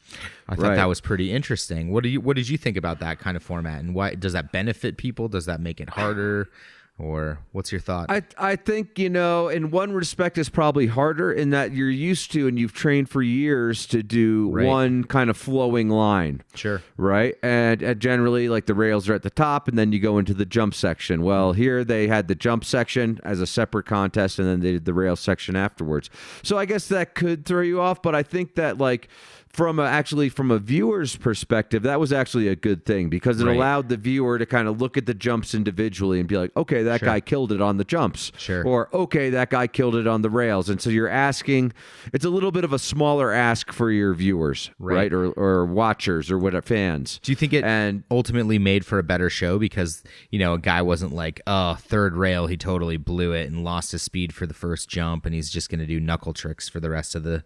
I thought that was pretty interesting. What did you think about that kind of format, and why does that benefit people? Does that make it harder? Or what's your thought? I think, in one respect it's probably harder in that you're used to and you've trained for years to do one kind of flowing line. Sure. Right? And generally, like, the rails are at the top and then you go into the jump section. Well, here they had the jump section as a separate contest and then they did the rail section afterwards. So I guess that could throw you off, but I think that, like, from a viewer's perspective, that was actually a good thing because it allowed the viewer to kind of look at the jumps individually and be like, okay, that guy killed it on the jumps. Sure. Or, okay, that guy killed it on the rails. And so you're asking, it's a little bit of a smaller ask for your viewers, right? Or watchers or whatever, fans. Do you think it ultimately made for a better show because, a guy wasn't like, oh, third rail, he totally blew it and lost his speed for the first jump and he's just going to do knuckle tricks for the rest of the,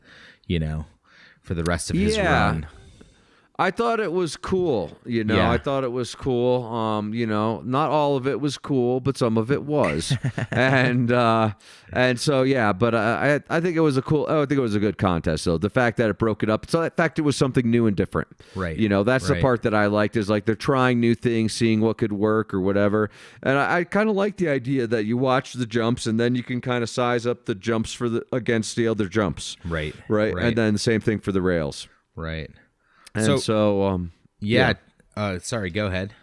for the rest of his run? I thought it was cool, I thought it was cool. Not all of it was cool, but some of it was. and so, yeah, but I think it was I think it was a good contest. So the fact that it broke it up, so the fact it was something new and different. Right. That's the part that I liked is like they're trying new things, seeing what could work or whatever. And I kind of like the idea that you watch the jumps and then you can kind of size up the jumps against the other jumps. Right. And then the same thing for the rails. Right. And sorry, go ahead.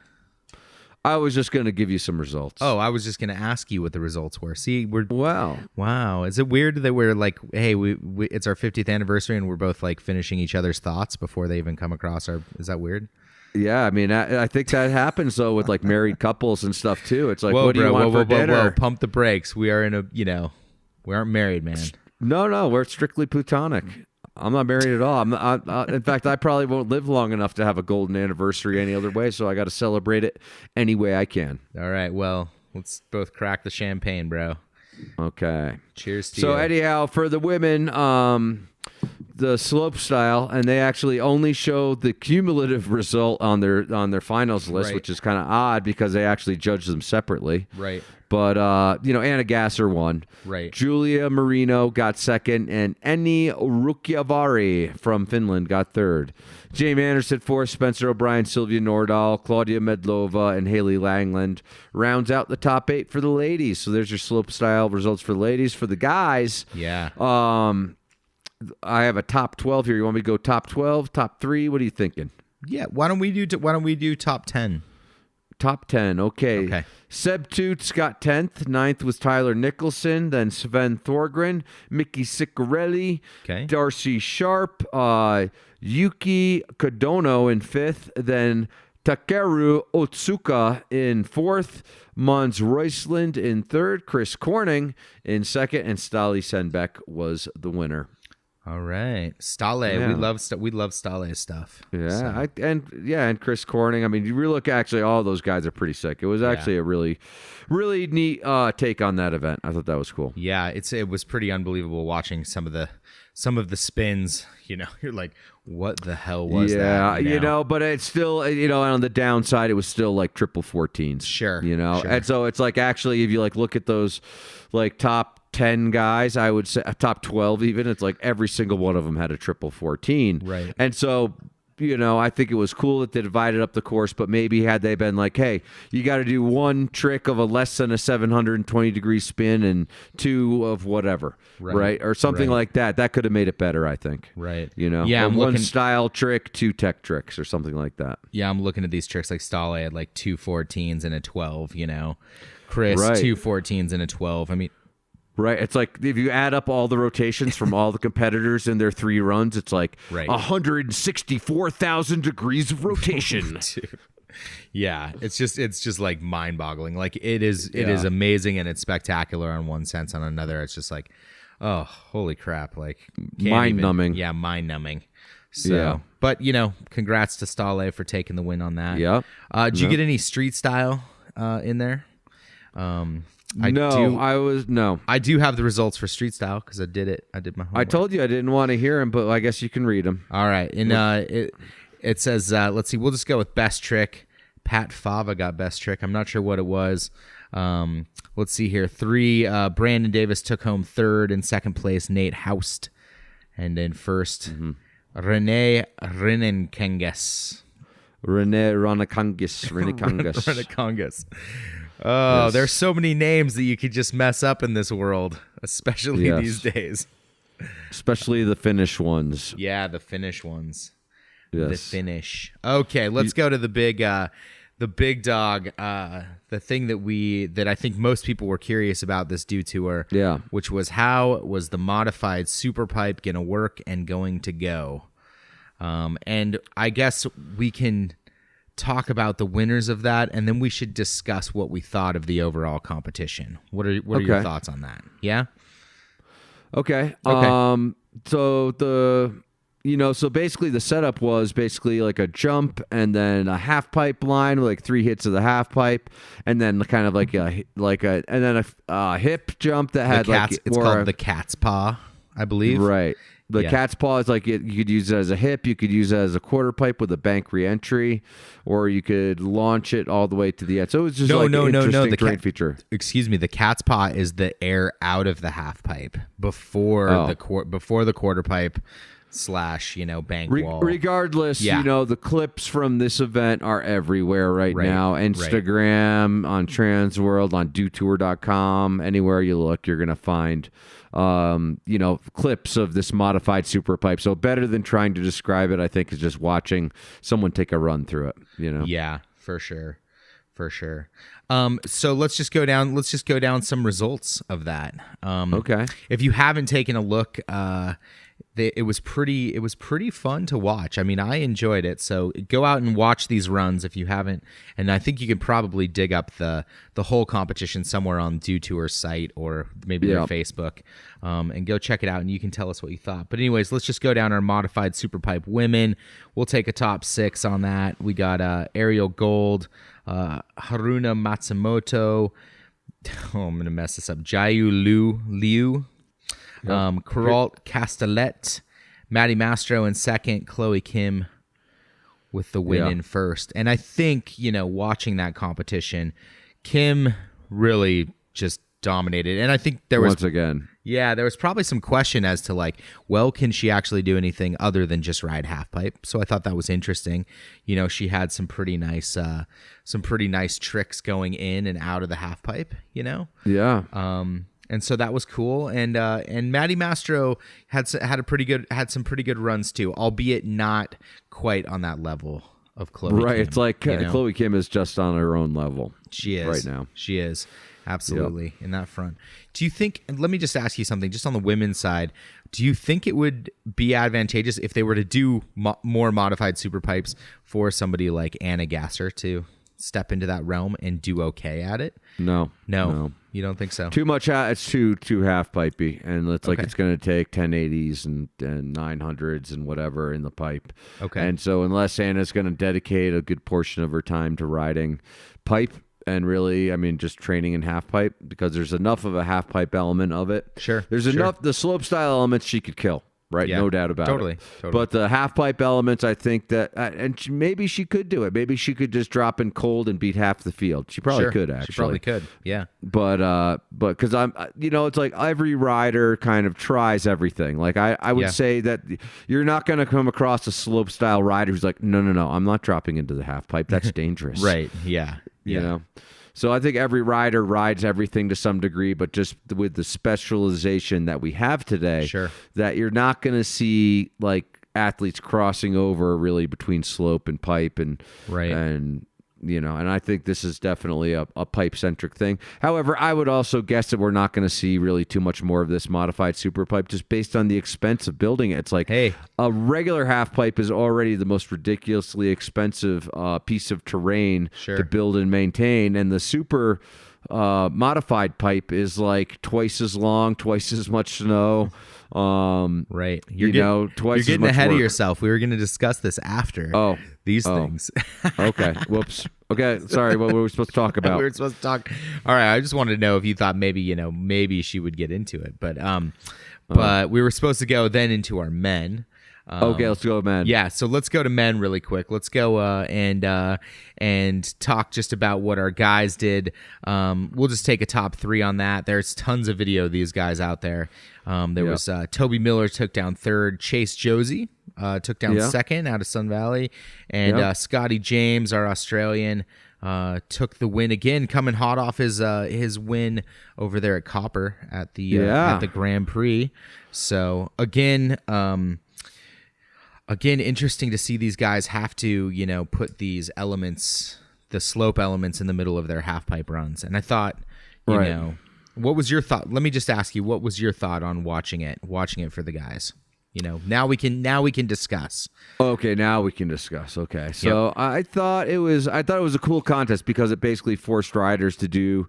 I was just going to give you some results. Oh, I was just going to ask you what the results were. See, wow. Is it weird that we're like, hey, we it's our 50th anniversary and we're both like finishing each other's thoughts before they even come across our? Is that weird? Yeah, I mean, I think that happens though with like married couples and stuff too. It's like, what do you want for dinner? Whoa, pump the brakes. We are we aren't married, man. No, we're strictly platonic. I'm not married at all. In fact, I probably won't live long enough to have a golden anniversary any other way, so I got to celebrate it any way I can. All right, well, let's both crack the champagne, bro. Okay. Cheers to you. So anyhow, for the women, the slope style, and they actually only show the cumulative result on their finals list, which is kind of odd because they actually judge them separately. Right. But, Anna Gasser won. Right. Julia Marino got second, and Enni Rukiavari from Finland got third. Jamie Anderson fourth, Spencer O'Brien, Sylvia Nordahl, Claudia Medlova, and Haley Langland rounds out the top 8 for the ladies. So there's your slope style results for the ladies. For the guys, I have a top 12 here. You want me to go top 12, top 3? What are you thinking? Yeah, why don't we do top 10? Top 10, okay. Seb Toots got 10th. 9th was Tyler Nicholson. Then Sven Thorgren, Mickey Ciccarelli, Darcy Sharp, Yuki Kodono in 5th. Then Takeru Otsuka in 4th. Mons Roisland in 3rd. Chris Corning in 2nd. And Stali Senbeck was the winner. All right, Stale. Yeah. We love Stale stuff. Yeah, so. and Chris Corning. I mean, you really look. Actually, all those guys are pretty sick. It was actually a really, really neat take on that event. I thought that was cool. Yeah, it was pretty unbelievable watching some of the spins. You're like, what the hell was that? Yeah, but it's still, on the downside, it was still like triple 14s. Sure. Sure. And so it's like actually, if you like look at those, like top 10 guys, I would say top 12 even, it's like every single one of them had a triple 14. Right. And so, I think it was cool that they divided up the course, but maybe had they been like, hey, you got to do one trick of a less than a 720 degree spin and 2 of whatever, right? Or something like that. That could have made it better, I think. Right. Yeah, one style trick, 2 tech tricks or something like that. Yeah, I'm looking at these tricks like Stale had like 2 14s and a 12, Chris, 2 14s and a 12. I mean, right. It's like if you add up all the rotations from all the competitors in their 3 runs, it's like 164,000 degrees of rotation. Yeah, it's just like mind-boggling. Like it is amazing and it's spectacular on one sense. On another, it's just like, oh, holy crap! Like mind-numbing. Yeah, mind-numbing. So, but congrats to Stale for taking the win on that. Yeah. Did you get any street style in there? I do have the results for street style because I did it. I did my homework. I told you I didn't want to hear them, but I guess you can read them. All right. And it says, let's see, we'll just go with best trick. Pat Fava got best trick. I'm not sure what it was. Let's see here. 3, Brandon Davis took home 3rd. In 2nd place, Nate Houst. And in 1st, Rene Rinenkangas. Rene Ranakangas. Oh, Yes. there's so many names that you could just mess up in this world, especially Yes. these days. Especially the Finnish ones. Yeah, the Finnish ones. Yes. The Finnish. Okay, let's go to the big dog. The thing that I think most people were curious about this Dew Tour. Yeah. Which was, how was the modified super pipe going to work and going to go? And I guess we can talk about the winners of that, and then we should discuss what we thought of the overall competition. What are your Okay. thoughts on that? Yeah. Okay. Okay. So basically the setup was basically like a jump and then a half pipe line with like 3 hits of the half pipe, and then kind of like a hip jump that had It's called the cat's paw, I believe. right. The Yeah. cat's paw is like you could use it as a hip, you could use it as a quarter pipe with a bank reentry, or you could launch it all the way to the end. So it was just No. an interesting The terrain feature. Excuse me. The cat's paw is the air out of the half pipe before the quarter pipe / bank wall. Regardless, Yeah. the clips from this event are everywhere right Right, now. right. Instagram, on Transworld, on DewTour.com, anywhere you look, you're gonna find clips of this modified super pipe. So better than trying to describe it, I think, is just watching someone take a run through it. Yeah, for sure. So let's just go down some results of that. Okay. If you haven't taken a look, it was pretty fun to watch. I mean, I enjoyed it. So go out and watch these runs if you haven't. And I think you can probably dig up the whole competition somewhere on Dew Tour's site or maybe their Facebook, and go check it out. And you can tell us what you thought. But anyways, let's just go down our modified super pipe women. We'll take a top 6 on that. We got Ariel Gold, Haruna Matsumoto. Oh, I'm gonna mess this up. Jayu Liu. Carol Castellet, Maddie Mastro in second, Chloe Kim with the win in first. And I think, watching that competition, Kim really just dominated. And I think there was there was probably some question as to can she actually do anything other than just ride half pipe? So I thought that was interesting. She had some pretty nice tricks going in and out of the half pipe, Yeah. And so that was cool, and Maddie Mastro had some pretty good runs too, albeit not quite on that level of Chloe. Right, Kim, it's like Chloe Kim is just on her own level. She is right now. She is absolutely in that front. Do you think? And let me just ask you something, just on the women's side. Do you think it would be advantageous if they were to do more modified super pipes for somebody like Anna Gasser to step into that realm and do okay at it? No. You don't think so? Too much. It's too half pipey, and it's like it's going to take 1080s and 900s and whatever in the pipe. Okay. And so unless Anna's going to dedicate a good portion of her time to riding pipe and really, just training in half pipe, because there's enough of a half pipe element of it. Sure. There's enough. The slope style elements she could kill. Right, Yeah, no doubt about it. Totally. But the half pipe elements, I think that, maybe she could do it. Maybe she could just drop in cold and beat half the field. She probably could, actually. She probably could. Yeah. But because it's like every rider kind of tries everything. Like I would say that you're not going to come across a slope style rider who's like, no, I'm not dropping into the half pipe. That's dangerous. Right. Yeah. You know. So I think every rider rides everything to some degree, but just with the specialization that we have today, that you're not going to see like athletes crossing over really between slope and pipe and and I think this is definitely a pipe centric thing. However, I would also guess that we're not going to see really too much more of this modified super pipe just based on the expense of building it. It's like a regular half pipe is already the most ridiculously expensive piece of terrain to build and maintain, and the super modified pipe is like twice as long, twice as much snow. Right. You're twice getting ahead of yourself. We were going to discuss this after these things. Okay. Whoops. Okay. Sorry. What were we supposed to talk about? We were supposed to talk. All right. I just wanted to know if you thought maybe she would get into it, but we were supposed to go then into our men. Okay, let's go, men. Yeah, so let's go to men really quick. Let's go and talk just about what our guys did. We'll just take a top 3 on that. There's tons of video of these guys out there. There was Toby Miller took down 3rd. Chase Josie took down 2nd out of Sun Valley. And Scotty James, our Australian, took the win again, coming hot off his win over there at Copper at the Grand Prix. So again, interesting to see these guys have to put these elements, the slope elements, in the middle of their half pipe runs. And I thought, what was your thought? Let me just ask you, what was your thought on watching it for the guys? Now we can discuss. Okay, now we can discuss. Okay, so I thought it was a cool contest because it basically forced riders to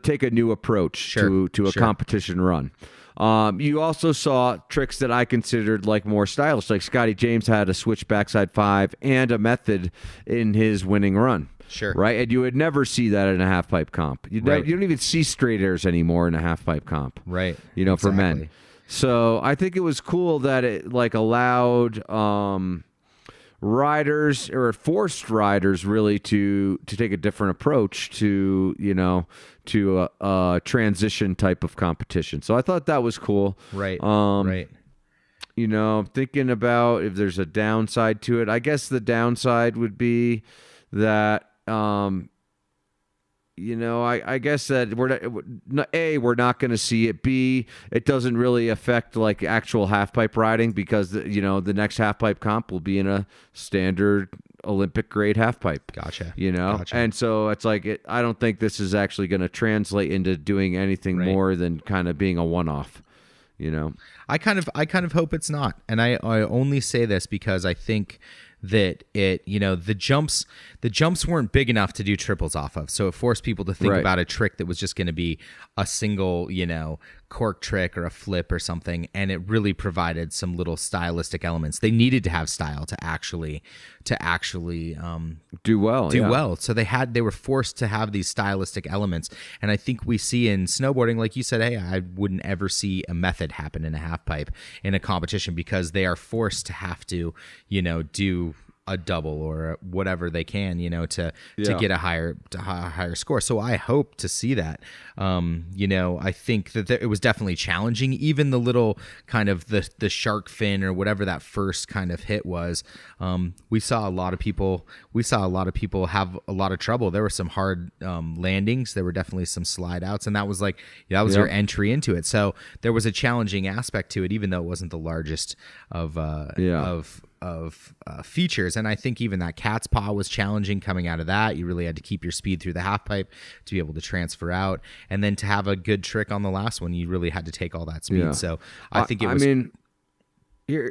take a new approach to a competition run. You also saw tricks that I considered like more stylish, like Scotty James had a switch backside 5 and a method in his winning run. Sure. Right, and you would never see that in a half pipe comp. You don't even see straight airs anymore in a half pipe comp. Right. For men. So I think it was cool that it allowed riders, or it forced riders really to take a different approach to a transition type of competition. So I thought that was cool. Right. Right. Thinking about if there's a downside to it, I guess the downside would be that I guess that we're not going to see it. B, it doesn't really affect like actual half pipe riding because the next half pipe comp will be in a standard Olympic grade half pipe. Gotcha. Gotcha. And so it's like I don't think this is actually going to translate into doing anything more than kind of being a one-off. I kind of hope it's not, and I only say this because I think that the jumps weren't big enough to do triples off of, so it forced people to think about a trick that was just going to be a single cork trick or a flip or something, and it really provided some little stylistic elements. They needed to have style to actually do well. So they were forced to have these stylistic elements, and I think we see in snowboarding, like you said, hey, I wouldn't ever see a method happen in a half pipe in a competition because they are forced to have to do a double or whatever they can, to get a higher score. So I hope to see that. I think that it was definitely challenging. Even the little kind of the shark fin or whatever that first kind of hit was. We saw a lot of people have a lot of trouble. There were some hard landings. There were definitely some slide outs, and that was your entry into it. So there was a challenging aspect to it, even though it wasn't the largest of features. And I think even that cat's paw was challenging coming out of that. You really had to keep your speed through the half pipe to be able to transfer out, and then to have a good trick on the last one, you really had to take all that speed. So I think it was.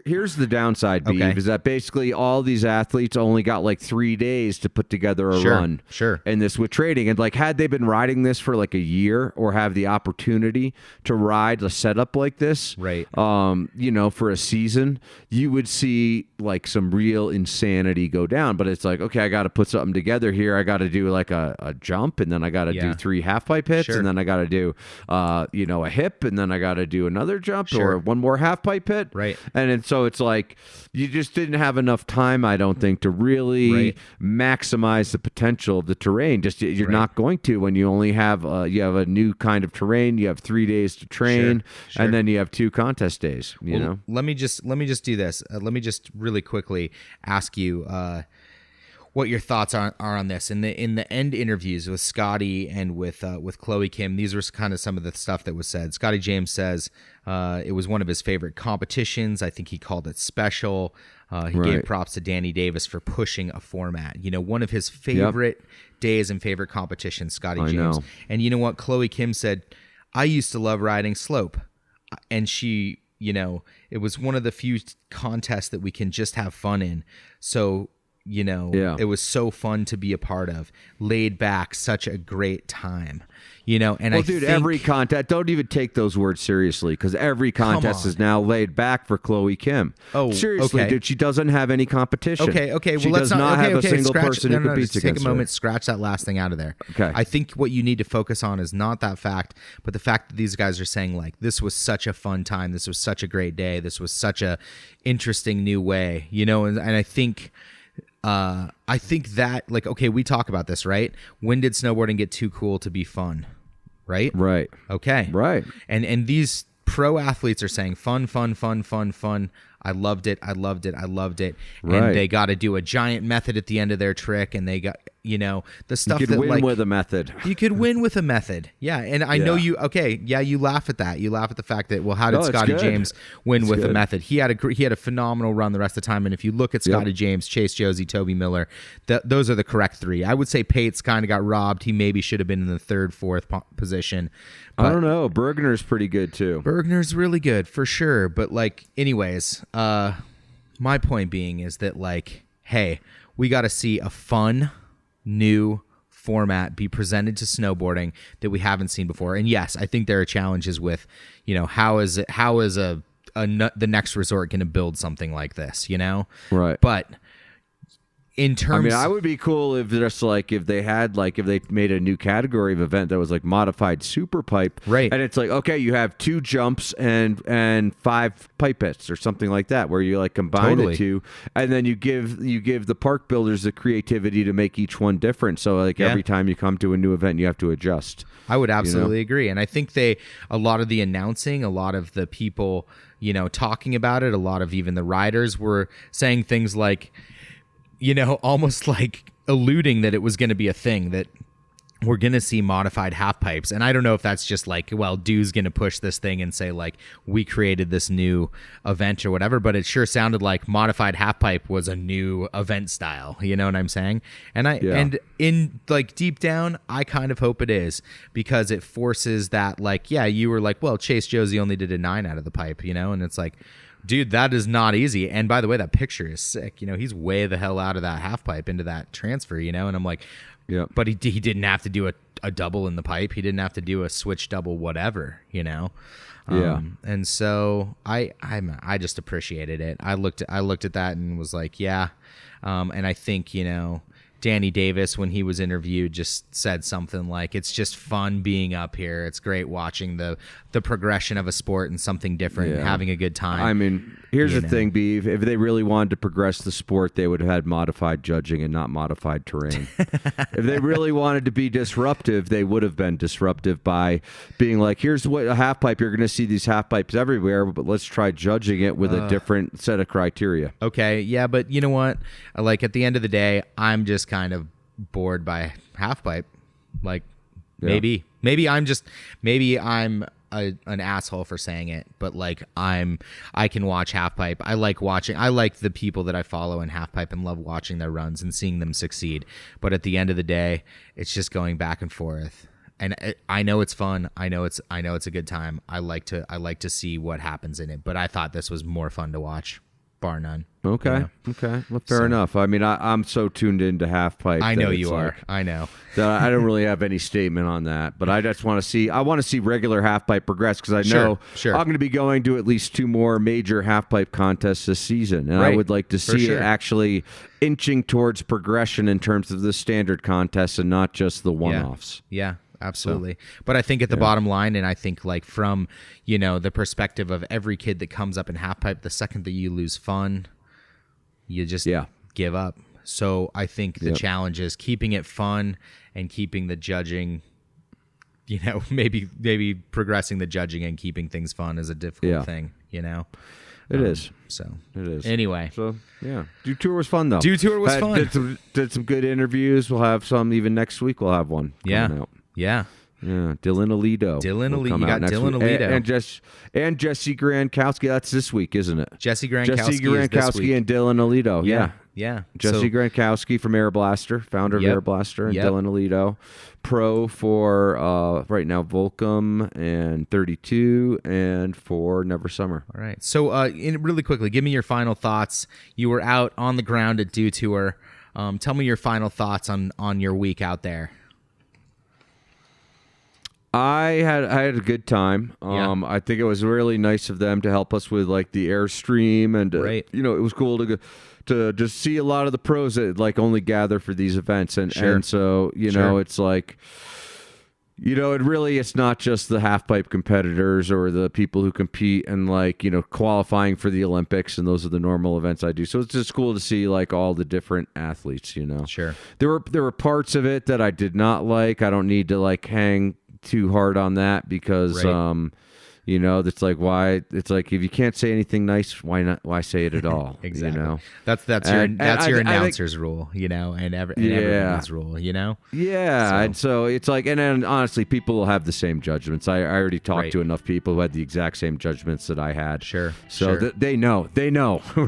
Here's the downside, Beav, is that basically all these athletes only got like 3 days to put together a run. Sure. And this with trading. And like, had they been riding this for like a year or have the opportunity to ride a setup like this, for a season, you would see like some real insanity go down. But it's like, okay, I got to put something together here. I got to do like a jump, and then I got to do 3 half pipe hits, and then I got to do, a hip, and then I got to do another jump or one more half pipe hit. Right. And so it's like you just didn't have enough time, I don't think, to really maximize the potential of the terrain. Just you're not going to when you only have you have a new kind of terrain. You have 3 days to train, and then you have 2 contest days. Let me just do this. Let me just really quickly ask you what your thoughts are on this. In the end interviews with Scotty and with Chloe Kim, these were kind of some of the stuff that was said. Scotty James says it was one of his favorite competitions. I think he called it special. He gave props to Danny Davis for pushing a format. One of his favorite days and favorite competitions, Scotty James. Know. And you know what? Chloe Kim said, I used to love riding slope. And she, it was one of the few contests that we can just have fun in. So, it was so fun to be a part of. Laid back, such a great time. And I think, every contest, don't even take those words seriously, because every contest is now laid back for Chloe Kim. Oh, seriously, dude, she doesn't have any competition. Okay. Well, she let's does not have a single person who competes against her. Take a moment, scratch that last thing out of there. Okay. I think what you need to focus on is not that fact, but the fact that these guys are saying like, this was such a fun time, this was such a great day, this was such a interesting new way, and I think. I think that, like, okay, we talk about this, right? When did snowboarding get too cool to be fun? Right? Right. Okay. Right. And these pro athletes are saying fun. I loved it. Right. And they got to do a giant method at the end of their trick, and they got, the stuff You could that win like with a method. you could win with a method. Yeah, and I know you. Okay, yeah, you laugh at that. You laugh at the fact that, well, how did No, it's Scotty good. James win It's with a good. method? He had a phenomenal run the rest of the time. And if you look at Scotty James, Chase Josie, Toby Miller, those are the correct three. I would say Pates kind of got robbed. He maybe should have been in the third, fourth position. I don't know. Bergner's pretty good too. Bergner's really good for sure. But anyways, my point being is that hey, we got to see a fun, new format be presented to snowboarding that we haven't seen before. And yes, I think there are challenges with, how is the next resort going to build something like this, Right. But in terms, I would be cool if if they made a new category of event that was like modified super pipe, Right. And it's like, okay, you have 2 jumps and 5 pipettes or something like that, where you combine Totally. the two, and then you give the park builders the creativity to make each one different. So every time you come to a new event, you have to adjust. I would absolutely agree. And I think a lot of the announcing, a lot of the people, talking about it, a lot of even the riders were saying things like, almost alluding that it was going to be a thing, that we're going to see modified half pipes. And I don't know if that's just Dew's going to push this thing and say we created this new event or whatever, but it sure sounded like modified half pipe was a new event style. You know what I'm saying? And and in deep down, I kind of hope it is, because it forces that you were well, Chase Josie only did a 9 out of the pipe, and it's dude, that is not easy. And by the way, that picture is sick. He's way the hell out of that half pipe into that transfer, and I'm Yeah. but he didn't have to do a double in the pipe. He didn't have to do a switch double, whatever, Yeah. And so I just appreciated it. I looked at that and was yeah. And I think, Danny Davis, when he was interviewed, just said something like, it's just fun being up here. It's great watching the progression of a sport and something different and having a good time. I mean, here's the thing, Beeve. If they really wanted to progress the sport, they would have had modified judging and not modified terrain. If they really wanted to be disruptive, they would have been disruptive by being here's what a half pipe. You're going to see these half pipes everywhere, but let's try judging it with a different set of criteria. Okay, yeah, but you know what? At the end of the day, I'm just kind of bored by half pipe. Maybe I'm an asshole for saying it, but I can watch half pipe. I like the people that I follow in half pipe and love watching their runs and seeing them succeed. But at the end of the day, it's just going back and forth. And I know it's fun. I know it's a good time. I like to see what happens in it. But I thought this was more fun to watch, bar none. Okay. Okay. Well, fair enough. I mean, I'm so tuned into half pipe. I know you are. I know. That I don't really have any statement on that, but I just want to see. I want to see regular half pipe progress, because I know Sure. I'm going to be going to at least 2 more major half pipe contests this season, and I Right. would like to see sure. it actually inching towards progression in terms of the standard contests and not just the one-offs. Yeah, absolutely. But I think at the bottom line, and I think from the perspective of every kid that comes up in half pipe, the second that you lose fun, you just give up. So I think the challenge is keeping it fun and keeping the judging, maybe progressing the judging and keeping things fun is a difficult thing, It is. So It is. anyway, So, yeah. Dew Tour was fun, though. Dew Tour was fun. Did some good interviews. We'll have some even next week. We'll have one coming out. yeah. Yeah, Dylan Alito. You got Dylan Alito. And Jesse Grankowski. That's this week, isn't it? Jesse Grankowski is this week. and Dylan Alito. Yeah. Yeah. Jesse Grankowski from Air Blaster, founder of Air Blaster, and Dylan Alito, pro for right now Volcom and 32, and for Never Summer. All right. So, really quickly, give me your final thoughts. You were out on the ground at Dew Tour. Tell me your final thoughts on your week out there. I had a good time. I think it was really nice of them to help us with the Airstream, and it was cool to just see a lot of the pros that only gather for these events, and so it's it's not just the half pipe competitors or the people who compete and qualifying for the Olympics, and those are the normal events I do. So it's just cool to see all the different athletes. Sure. There were parts of it that I did not like. I don't need to hang too hard on that, because That's like why it's like if you can't say anything nice, why say it at all? Exactly. That's your announcer's rule, and everyone's rule, Yeah, So. and so it's like, and then honestly, people will have the same judgments. I already talked to enough people who had the exact same judgments that I had. Sure. So they know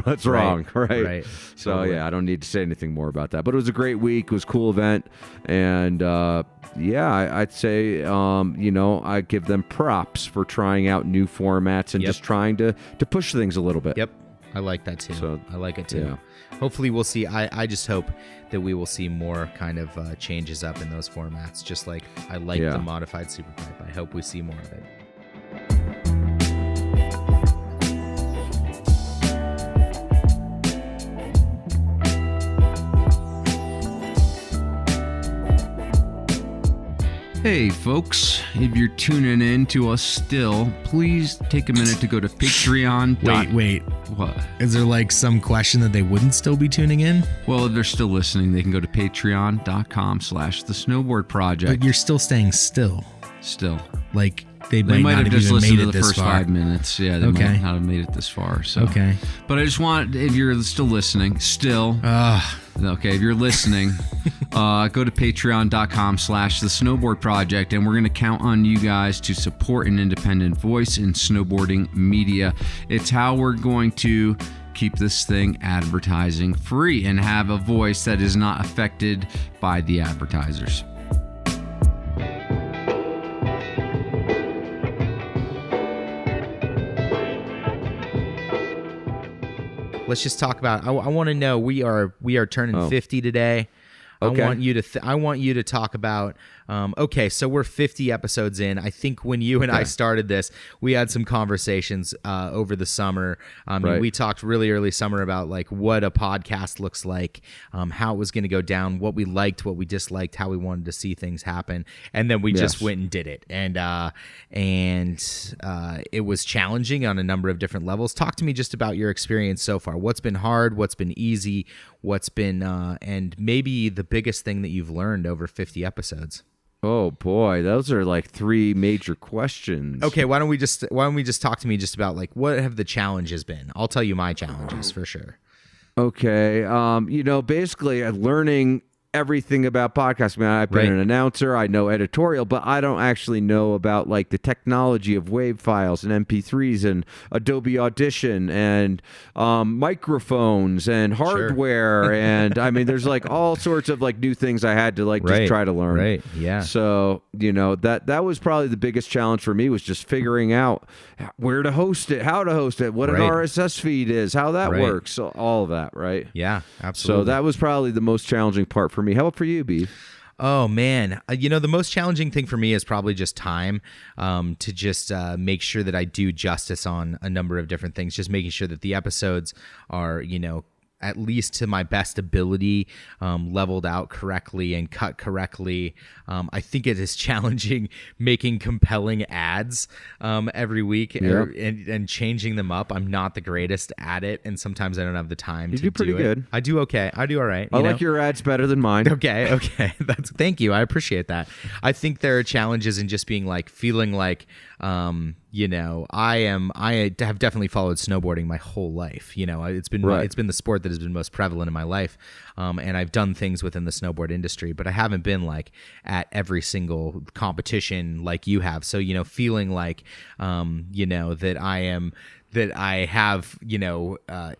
what's wrong, right? Right. So Totally. I don't need to say anything more about that. But it was a great week. It was a cool event, and I'd say I give them props for trying out new formats and just trying to push things a little bit. Yep. I like that too. So, I like it too. yeah. Hopefully we'll see. I just hope that we will see more kind of changes up in those formats. Just like I like the modified super pipe. I hope we see more of it. Hey folks, if you're tuning in to us still, please take a minute to go to Patreon. Wait. What? Is there like some question that they wouldn't still be tuning in? Well, if they're still listening, they can go to patreon.com/the Snowboard Project. But you're still staying still. Still. Like They might might not have have just even listened made to it the this first far. 5 minutes. Yeah, they Okay. might not have made it this far. So. Okay. But I just want, if you're still listening, okay, if you're listening, go to patreon.com/the Snowboard Project, and we're going to count on you guys to support an independent voice in snowboarding media. It's how we're going to keep this thing advertising free and have a voice that is not affected by the advertisers. Let's just talk about. I want to know. We are turning 50 today. Okay. I want you to talk about. Okay, so we're 50 episodes in. I think when you and I started this, we had some conversations over the summer. We talked really early summer about like what a podcast looks like, how it was going to go down, what we liked, what we disliked, how we wanted to see things happen, and then we just went and did it. And it was challenging on a number of different levels. Talk to me just about your experience so far. What's been hard? What's been easy? What's been and maybe the biggest thing that you've learned over 50 episodes? Oh boy, those are like 3 major questions. Okay, why don't we just talk to me just about like what have the challenges been? I'll tell you my challenges for sure. Okay, basically learning everything about podcasting. I've been an announcer, I know editorial, but I don't actually know about like the technology of WAV files and MP3s and Adobe Audition and microphones and hardware. And I mean, there's like all sorts of like new things I had to like just try to learn. Right. Yeah. So, that was probably the biggest challenge for me, was just figuring out where to host it, how to host it, what an RSS feed is, how that works, so all of that. Right. Yeah, absolutely. So that was probably the most challenging part for me. How about for you, Beef? Oh man, the most challenging thing for me is probably just time, to just make sure that I do justice on a number of different things. Just making sure that the episodes are, at least to my best ability, leveled out correctly and cut correctly. I think it is challenging making compelling ads every week and changing them up. I'm not the greatest at it, and sometimes I don't have the time to do it. You do pretty good. I do okay. I do all right. I like your ads better than mine. Okay. Thank you. I appreciate that. I think there are challenges in just being like, feeling like, I have definitely followed snowboarding my whole life. It's been the sport that has been most prevalent in my life. And I've done things within the snowboard industry, but I haven't been like at every single competition like you have. So, feeling like, that I have,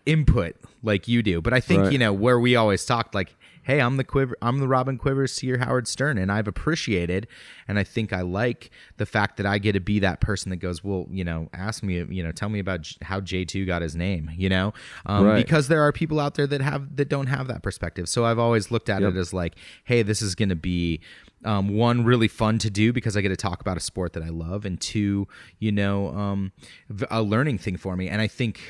input like you do. But I think, where we always talked like, hey, I'm the Robin Quivers to your Howard Stern, and I've appreciated, and I think I like the fact that I get to be that person that goes, well, ask me, tell me about how J2 got his name, because there are people out there that don't have that perspective. So I've always looked at it as like, hey, this is going to be one, really fun to do because I get to talk about a sport that I love, and 2, a learning thing for me. And I think,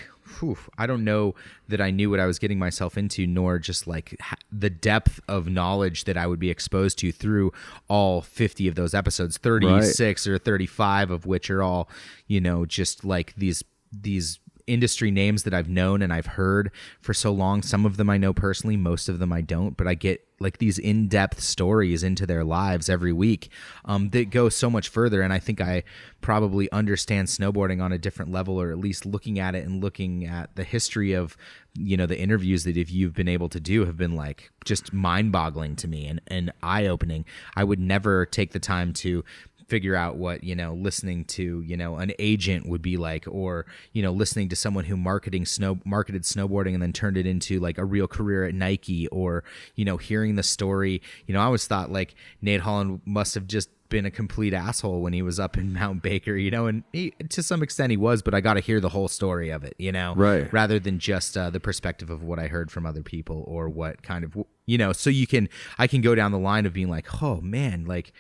I don't know that I knew what I was getting myself into, nor just like the depth of knowledge that I would be exposed to through all 50 of those episodes, 36 or 35 of which are all, just like these industry names that I've known and I've heard for so long. Some of them I know personally, most of them I don't, but I get like these in-depth stories into their lives every week that go so much further. And I think I probably understand snowboarding on a different level, or at least looking at it and looking at the history of, you know, the interviews that if you've been able to do have been like just mind-boggling to me and eye-opening. I would never take the time to figure out what, you know, listening to, you know, an agent would be like, or, you know, listening to someone who marketed snowboarding and then turned it into like a real career at Nike, or, you know, hearing the story. You know, I always thought like Nate Holland must have just been a complete asshole when he was up in Mount Baker, you know, and he, to some extent he was, but I got to hear the whole story of it, you know, right, rather than just the perspective of what I heard from other people, or what kind of, you know, so I can go down the line of being like, oh man, like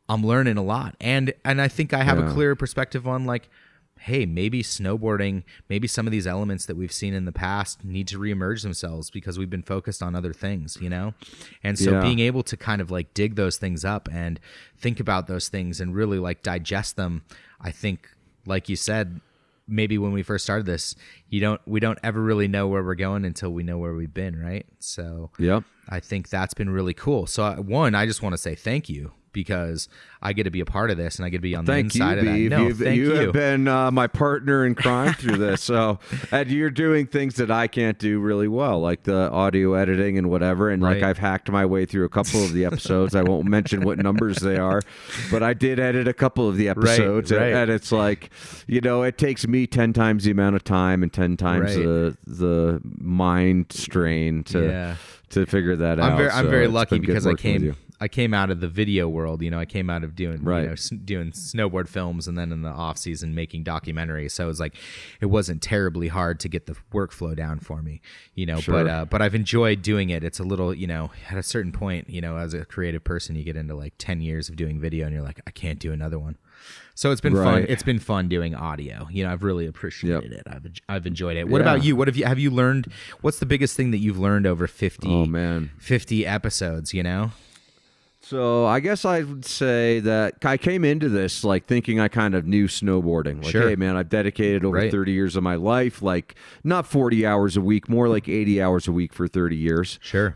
I'm learning a lot. And I think I have a clearer perspective on like, hey, maybe snowboarding, maybe some of these elements that we've seen in the past need to reemerge themselves because we've been focused on other things, you know? And so being able to kind of like dig those things up and think about those things and really like digest them, I think, like you said, maybe when we first started this, we don't ever really know where we're going until we know where we've been, right? So I think that's been really cool. So one, I just want to say thank you, because I get to be a part of this and I get to be on the inside of that. No, thank you. You have been my partner in crime through this. So, and you're doing things that I can't do really well, like the audio editing and whatever. And like I've hacked my way through a couple of the episodes. I won't mention what numbers they are, but I did edit a couple of the episodes. And it's like, you know, it takes me 10 times the amount of time and 10 times the mind strain to figure that out. I'm very lucky because I came out of the video world, you know, I came out of doing, you know, doing snowboard films, and then in the off season making documentaries. So it was like, it wasn't terribly hard to get the workflow down for me, you know, but I've enjoyed doing it. It's a little, you know, at a certain point, you know, as a creative person, you get into like 10 years of doing video and you're like, I can't do another one. So it's been fun. It's been fun doing audio. You know, I've really appreciated it. I've enjoyed it. What about you? What have you learned? What's the biggest thing that you've learned over 50 episodes, you know? So I guess I would say that I came into this like thinking I kind of knew snowboarding. Like, hey, man, I've dedicated over 30 years of my life, like not 40 hours a week, more like 80 hours a week for 30 years. Sure.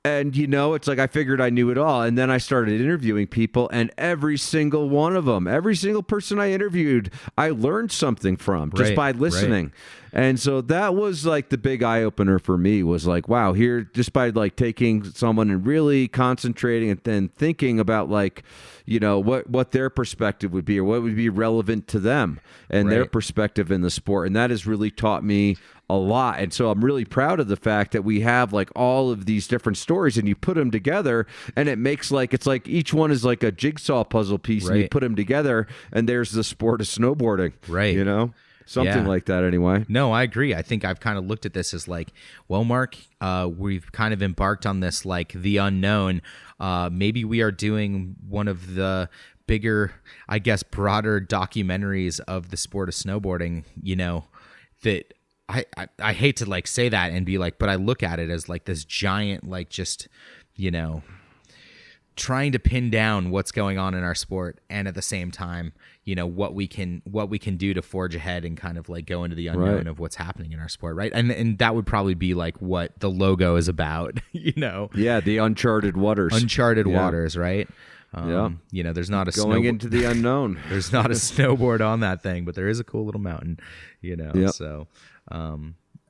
And, you know, it's like I figured I knew it all. And then I started interviewing people, and every single one of them, every single person I interviewed, I learned something from just by listening. And so that was like the big eye opener for me, was like, wow, here, just by like taking someone and really concentrating and then thinking about like, you know, what their perspective would be, or what would be relevant to them and their perspective in the sport. And that has really taught me a lot. And so I'm really proud of the fact that we have like all of these different stories, and you put them together and it makes like, it's like each one is like a jigsaw puzzle piece, and you put them together and there's the sport of snowboarding, you know? Something like that anyway. No, I agree. I think I've kind of looked at this as like, well, Mark, we've kind of embarked on this like the unknown. Maybe we are doing one of the bigger, I guess, broader documentaries of the sport of snowboarding, you know, that I hate to like say that and be like, but I look at it as like this giant, like just, you know, trying to pin down what's going on in our sport, and at the same time, you know, what we can do to forge ahead and kind of like go into the unknown of what's happening in our sport, right? And that would probably be like what the logo is about, you know? Yeah, the uncharted waters. Waters, right? You know, there's not a going into the unknown. There's not a snowboard on that thing, but there is a cool little mountain, you know. So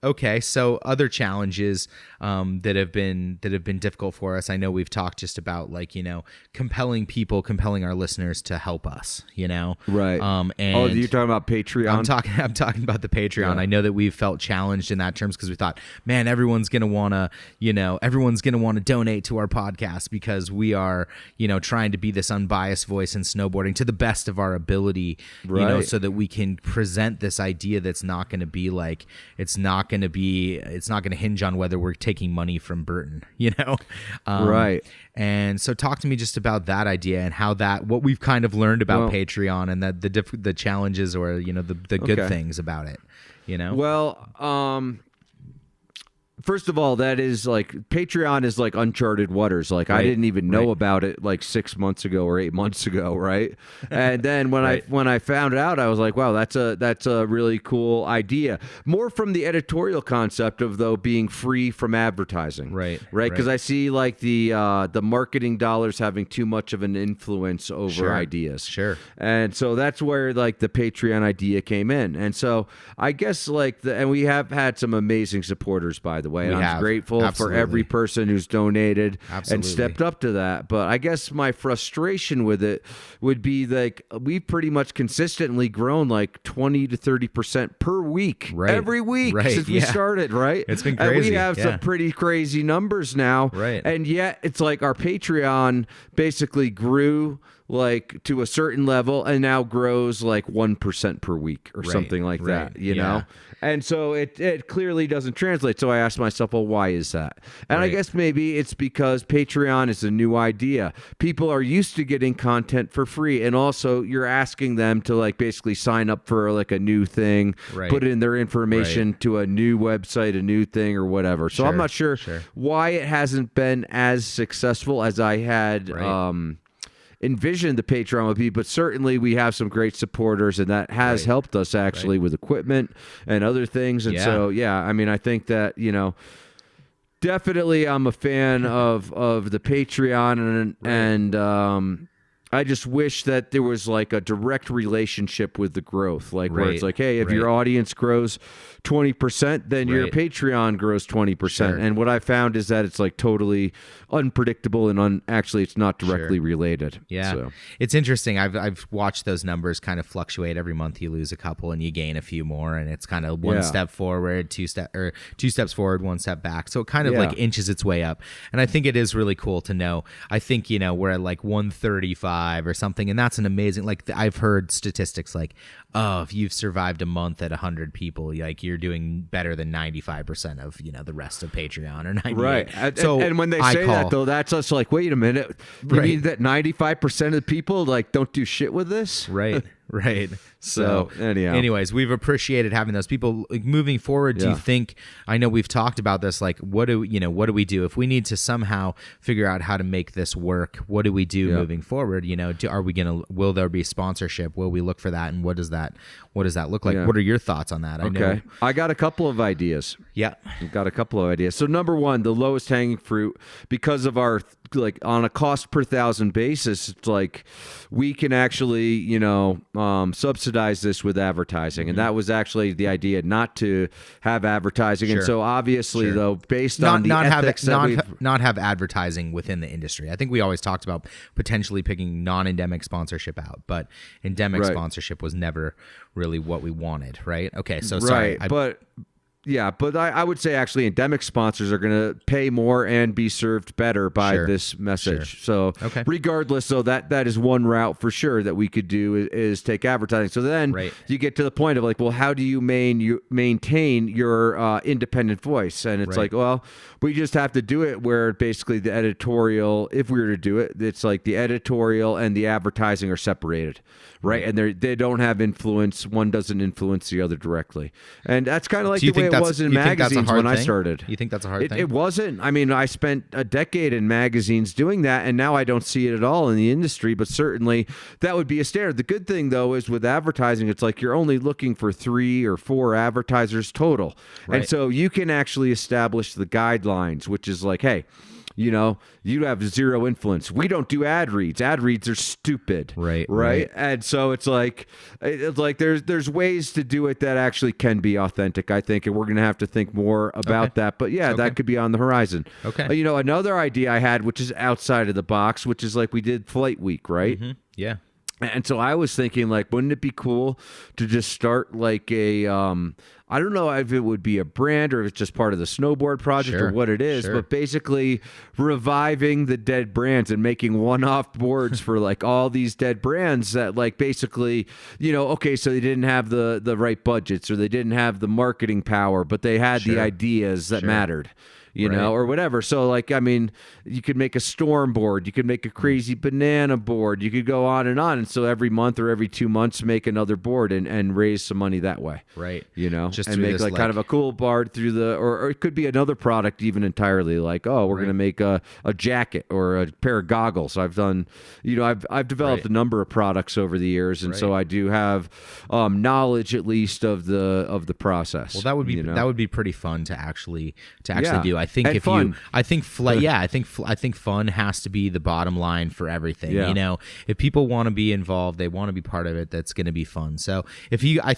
okay, so other challenges that have been difficult for us. I know we've talked just about like, you know, compelling our listeners to help us, you know. Right. And you're talking about Patreon? I'm talking about the Patreon. I know that we've felt challenged in that terms because we thought, man, everyone's gonna wanna donate to our podcast because we are, you know, trying to be this unbiased voice in snowboarding to the best of our ability, you know, so that we can present this idea that's not gonna be like, it's not going to hinge on whether we're taking money from Burton, you know? And so talk to me just about that idea and how what we've kind of learned about Patreon and that the challenges, or, you know, the good things about it, you know? Well, First of all, that is like Patreon is like uncharted waters. Like I didn't even know about it like 6 months ago or 8 months ago, right? And then when I found out, I was like, wow, that's a really cool idea. More from the editorial concept of though being free from advertising, right? Because I see like the marketing dollars having too much of an influence over ideas, and so that's where like the Patreon idea came in. And so I guess like and we have had some amazing supporters, by the way. And I'm grateful for every person who's donated and stepped up to that. But I guess my frustration with it would be like we've pretty much consistently grown like 20 to 30% per week, every week since we started, right? It's been crazy. And we have some pretty crazy numbers now. And yet it's like our Patreon basically grew like to a certain level and now grows like 1% per week or something like that, you know? And so it clearly doesn't translate. So I asked myself, well, why is that? And I guess maybe it's because Patreon is a new idea. People are used to getting content for free. And also you're asking them to like basically sign up for like a new thing, put in their information to a new website, a new thing or whatever. So I'm not sure why it hasn't been as successful as I had envisioned the Patreon would be, but certainly we have some great supporters, and that has helped us actually with equipment and other things. And so, I mean, I think that, you know, definitely I'm a fan of the Patreon, and I just wish that there was like a direct relationship with the growth, like where it's like, hey, if your audience grows 20%, then your Patreon grows 20%. And what I found is that it's like totally unpredictable and actually it's not directly related. So. It's interesting. I've watched those numbers kind of fluctuate every month. You lose a couple and you gain a few more, and it's kind of one step forward, two steps forward, one step back. So it kind of like inches its way up. And I think it is really cool to know. I think, you know, we're at like 135 or something, and that's an amazing, like I've heard statistics like, oh, if you've survived a month at 100 people, like you're doing better than 95% of, you know, the rest of Patreon or 98. So and when they say that though, that's us like, wait a minute, you mean that 95% of the people like don't do shit with this? Right. So anyways, we've appreciated having those people. Like, moving forward, do you think, I know we've talked about this, like what do we do if we need to somehow figure out how to make this work? What do we do moving forward? You know, will there be sponsorship? Will we look for that? And what does that look like? What are your thoughts on that? I got a couple of ideas. I've got a couple of ideas. So number one, the lowest hanging fruit, because of our like on a cost per thousand basis, it's like we can actually, you know, subsidize this with advertising. And that was actually the idea, not to have advertising. And so obviously though, based on the ethics not have advertising within the industry. I think we always talked about potentially picking non-endemic sponsorship out, but endemic sponsorship was never really what we wanted, right? Okay, so sorry. But I would say actually endemic sponsors are going to pay more and be served better by this message. So regardless, so that is one route for sure that we could do is take advertising. So then you get to the point of like, well, how do you maintain your independent voice? And it's like, well, we just have to do it where basically the editorial, if we were to do it, it's like the editorial and the advertising are separated, right? And they don't have influence. One doesn't influence the other directly. And that's kind of like the way it was in magazines when I started. You think that's a hard thing? It wasn't. I mean, I spent a decade in magazines doing that, and now I don't see it at all in the industry, but certainly that would be a standard. The good thing, though, is with advertising, it's like you're only looking for 3 or 4 advertisers total. And so you can actually establish the guidelines, which is like, hey, you know, you have zero influence. We don't do ad reads. Ad reads are stupid. Right. And so it's like there's ways to do it that actually can be authentic, I think, and we're going to have to think more about that. But that could be on the horizon. You know, another idea I had, which is outside of the box, which is like we did Flight Week, right? And so I was thinking, like, wouldn't it be cool to just start like a, I don't know if it would be a brand or if it's just part of the Snowboard project or what it is, but basically reviving the dead brands and making one-off boards for like all these dead brands that like basically, you know, okay, so they didn't have the right budgets or they didn't have the marketing power, but they had the ideas that mattered. you Right. know, or whatever. So like, I mean, you could make a storm board, you could make a crazy banana board, you could go on. And so every month or every 2 months, make another board and raise some money that way. Right. You know, Just and through make this, like kind of a cool board through or it could be another product even entirely, like, oh, we're going to make a jacket or a pair of goggles. I've done, you know, I've developed Right. a number of products over the years. And so I do have knowledge at least of the process. Well, that would be you know? that would be pretty fun to actually Yeah. do. I think And if fun. you, I think I think fun has to be the bottom line for everything. Yeah. You know, if people want to be involved, they want to be part of it. That's going to be fun. So I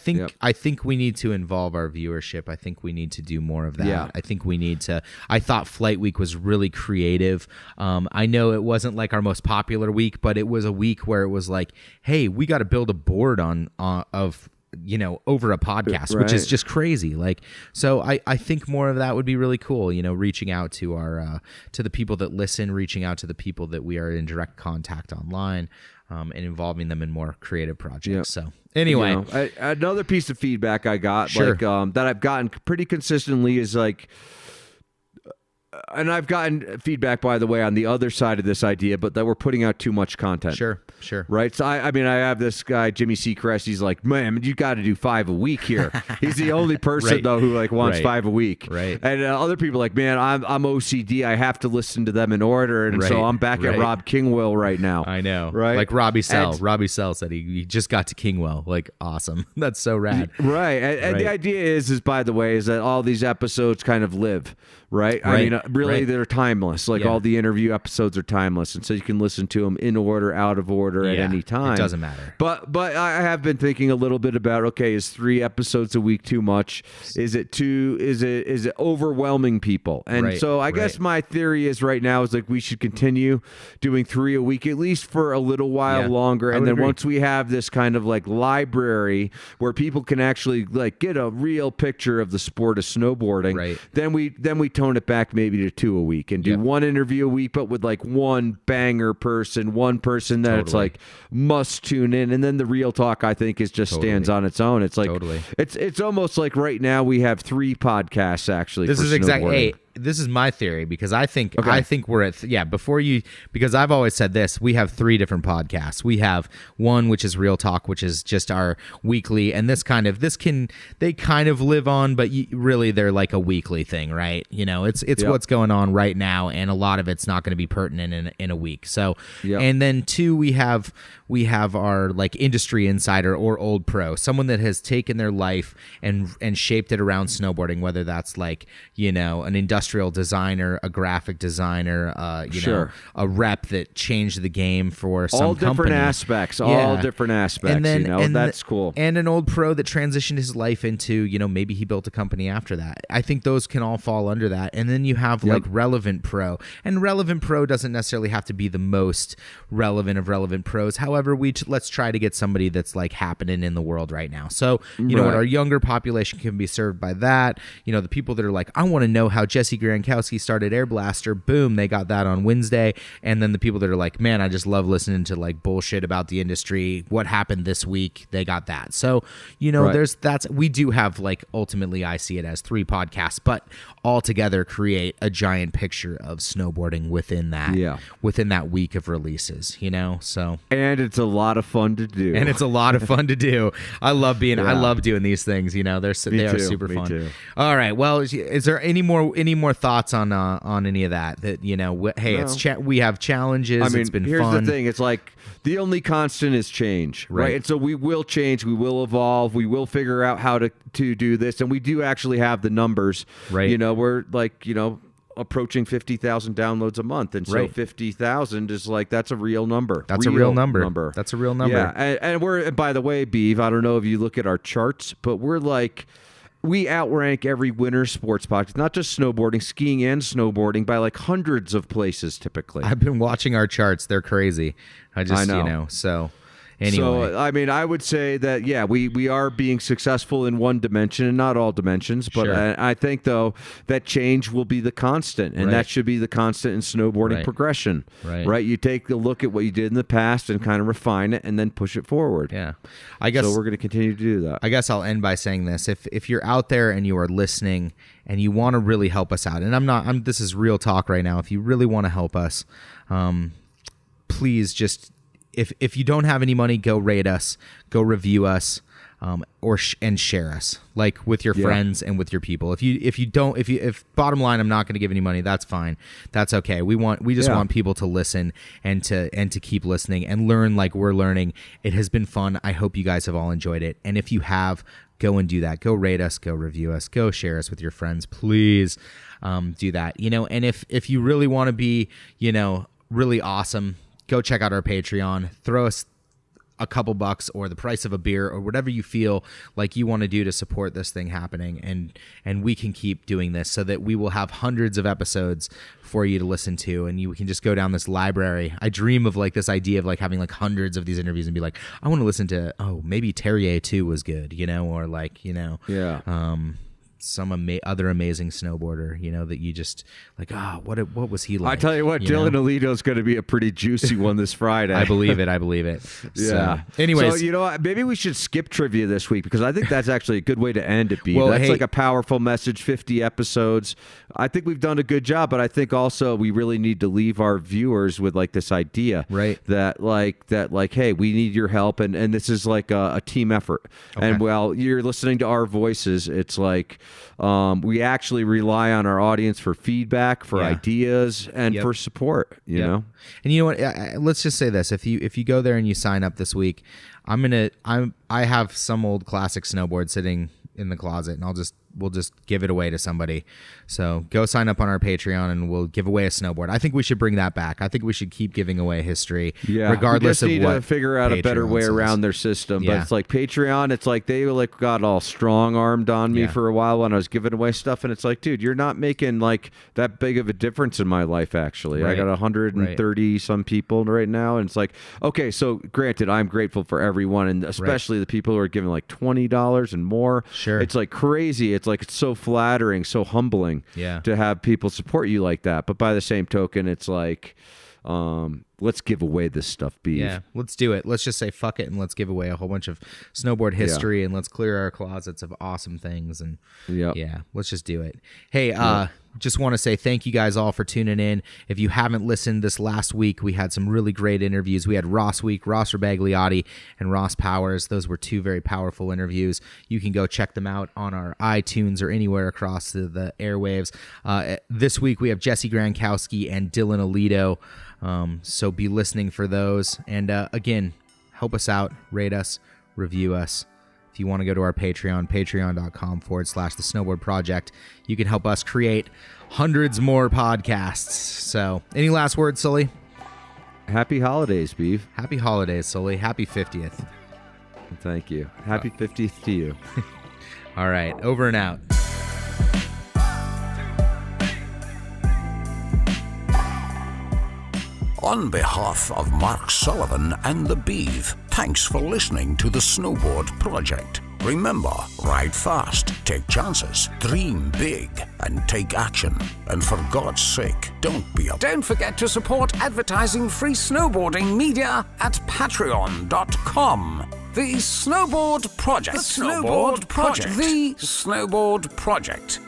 think we need to involve our viewership. I think we need to do more of that. Yeah. I think we need to. I thought Flight Week was really creative. I know it wasn't like our most popular week, but it was a week where it was like, hey, we got to build a board of you know, over a podcast, which is Right. just crazy. Like, so I think more of that would be really cool, you know, reaching out to our to the people that listen, reaching out to the people that we are in direct contact online, and involving them in more creative projects. Yep. So anyway, You know, another piece of feedback I got, Sure. like that I've gotten pretty consistently, is like, and I've gotten feedback, by the way, on the other side of this idea, but that we're putting out too much content. sure. Right. So I mean, I have this guy, Jimmy Seacrest. He's like, man, you got to do 5 a week here. He's the only person Right. though who like wants Right. 5 a week. Right. And other people are like, man, I'm OCD. I have to listen to them in order, and so Right. I'm back at Right. Rob Kingwell right now. I know. Right. Like Robbie Sell. And- Robbie Sell said he just got to Kingwell. Like, awesome. That's so rad. Right. And the Right. idea is by the way, is that all these episodes kind of live, right? I Right. mean, really, Right. they're timeless. Like Yeah. all the interview episodes are timeless. And so you can listen to them in order, out of order at Yeah, any time. it doesn't matter. But I have been thinking a little bit about, okay, is 3 episodes a week too much? Is it overwhelming people? And Right, so I guess right. my theory is right now is like we should continue doing 3 a week, at least for a little while Yeah, longer. I And would then agree. once we have this kind of like library where people can actually like get a real picture of the sport of snowboarding, Right. then we tone it back maybe to 2 a week and do Yep. 1 interview a week, but with like one banger person, one person that it's Totally. like must tune in. And then the real talk, I think, is just stands on its own. It's like Totally. it's almost like right now we have 3 podcasts actually. This for is exactly. snowboarding. Hey, this is my theory because I think Okay. we're at before you, because I've always said this, we have 3 different podcasts. We have one which is Real Talk, which is just our weekly, and they kind of live on, but really they're like a weekly thing, right? You know, it's Yep. what's going on right now, and a lot of it's not going to be pertinent in a week. So Yep. and then 2, we have our like industry insider or old pro, someone that has taken their life and shaped it around snowboarding, whether that's like, you know, an industrial designer, a graphic designer, you Sure. know, a rep that changed the game for some all different company. aspects, all Yeah. different aspects. And then, you know, and that's cool. And an old pro that transitioned his life into, you know, maybe he built a company after that. I think those can all fall under that. And then you have like relevant pro, and relevant pro doesn't necessarily have to be the most relevant of relevant pros. However, let's try to get somebody that's like happening in the world right now. So, you know what, Right. our younger population can be served by that. You know, the people that are like, I want to know how Jesse Grankowski started Air Blaster. Boom, they got that on Wednesday. And then the people that are like, man, I just love listening to like bullshit about the industry. What happened this week? They got that. So, you know, Right. we do have like, ultimately I see it as 3 podcasts, but all together create a giant picture of snowboarding within that week of releases, you know? So, And it's a lot of fun to do. and it's a lot of fun to do. I love Yeah. I love doing these things, you know. They are too, super me fun. too. All right. Well, is there any more thoughts on any of that you know, hey, it's we have challenges. I mean, it's been here's fun. the thing. It's like the only constant is change, right? Right. And so we will change. We will evolve. We will figure out how to do this. And we do actually have the numbers. Right. You know, we're like, you know, approaching 50,000 downloads a month. And so Right. 50,000 is like, that's a real number. That's a real number. That's a real number. Yeah. And and by the way, Beav, I don't know if you look at our charts, but we're like, we outrank every winter sports podcast, not just snowboarding, skiing and snowboarding, by like hundreds of places typically. I've been watching our charts. They're crazy. I know. you know, so Anyway. So, I mean, I would say that, yeah, we are being successful in one dimension and not all dimensions. But Sure. I think, though, that change will be the constant. And Right. that should be the constant in snowboarding Right. progression. Right. You take a look at what you did in the past and kind of refine it and then push it forward. Yeah. I guess So we're going to continue to do that. I guess I'll end by saying this. If you're out there and you are listening and you want to really help us out, and this is real talk right now. If you really want to help us, please just, if you don't have any money, go rate us, go review us, and share us, like, with your friends and with your people. If bottom line, I'm not going to give any money, that's fine. That's okay. We just want people to listen and to keep listening and learn like we're learning. It has been fun. I hope you guys have all enjoyed it. And if you have, go and do that. Go rate us, go review us, go share us with your friends. Please do that. And if you really want to be, really awesome, go check out our Patreon. Throw us a couple bucks or the price of a beer or whatever you feel like you want to do to support this thing happening, and we can keep doing this so that we will have hundreds of episodes for you to listen to, and you can just go down this library. I dream of like this idea of like having like hundreds of these interviews and be like, I want to listen to, maybe Terrier 2 was good, or like, some other amazing snowboarder, that you just like, what was he like? I tell you what, Dylan Alito's going to be a pretty juicy one this Friday. I believe it. Yeah. So, anyways. So, maybe we should skip trivia this week because I think that's actually a good way to end it, B. Well, that's hey, like a powerful message, 50 episodes. I think we've done a good job, but I think also we really need to leave our viewers with like this idea. Right. That, hey, we need your help, and this is like a team effort. Okay. And while you're listening to our voices, it's like we actually rely on our audience for feedback, for ideas, and for support. You know, and you know what? Let's just say this: if you go there and you sign up this week, I have some old classic snowboard sitting in the closet, and we'll just give it away to somebody. So go sign up on our Patreon and we'll give away a snowboard. I think we should bring that back. I think we should keep giving away history, regardless we just need of what. To figure out a better way around their system. But it's like Patreon. It's like they like got all strong armed on me for a while when I was giving away stuff, and it's like, dude, you're not making like that big of a difference in my life. Actually, I got 130 some people right now, and it's like, okay, so granted, I'm grateful for everyone, and especially the people who are giving like $20 and more. Sure, it's like crazy. It's like it's so flattering, so humbling to have people support you like that. But by the same token, it's like, let's give away this stuff, Beef. Yeah, let's do it. Let's just say fuck it and let's give away a whole bunch of snowboard history and let's clear our closets of awesome things. And let's just do it. Hey, just want to say thank you guys all for tuning in. If you haven't listened this last week, we had some really great interviews. We had Ross Rebagliati and Ross Powers. Those were two very powerful interviews. You can go check them out on our iTunes or anywhere across the airwaves. This week we have Jesse Grankowski and Dylan Alito. So be listening for those. And again, help us out, rate us, review us. If you want to go to our Patreon, patreon.com/The Snowboard Project, you can help us create hundreds more podcasts. So any last words, Sully? Happy holidays, Beef. Happy holidays, Sully. Happy 50th. Thank you. Happy 50th to you. All right, over and out. On behalf of Mark Sullivan and the Beeve, thanks for listening to the Snowboard Project. Remember, ride fast, take chances, dream big, and take action. And for God's sake, don't be a... Don't forget to support advertising-free snowboarding media at patreon.com. The Snowboard Project. The Snowboard Project. The Snowboard Project.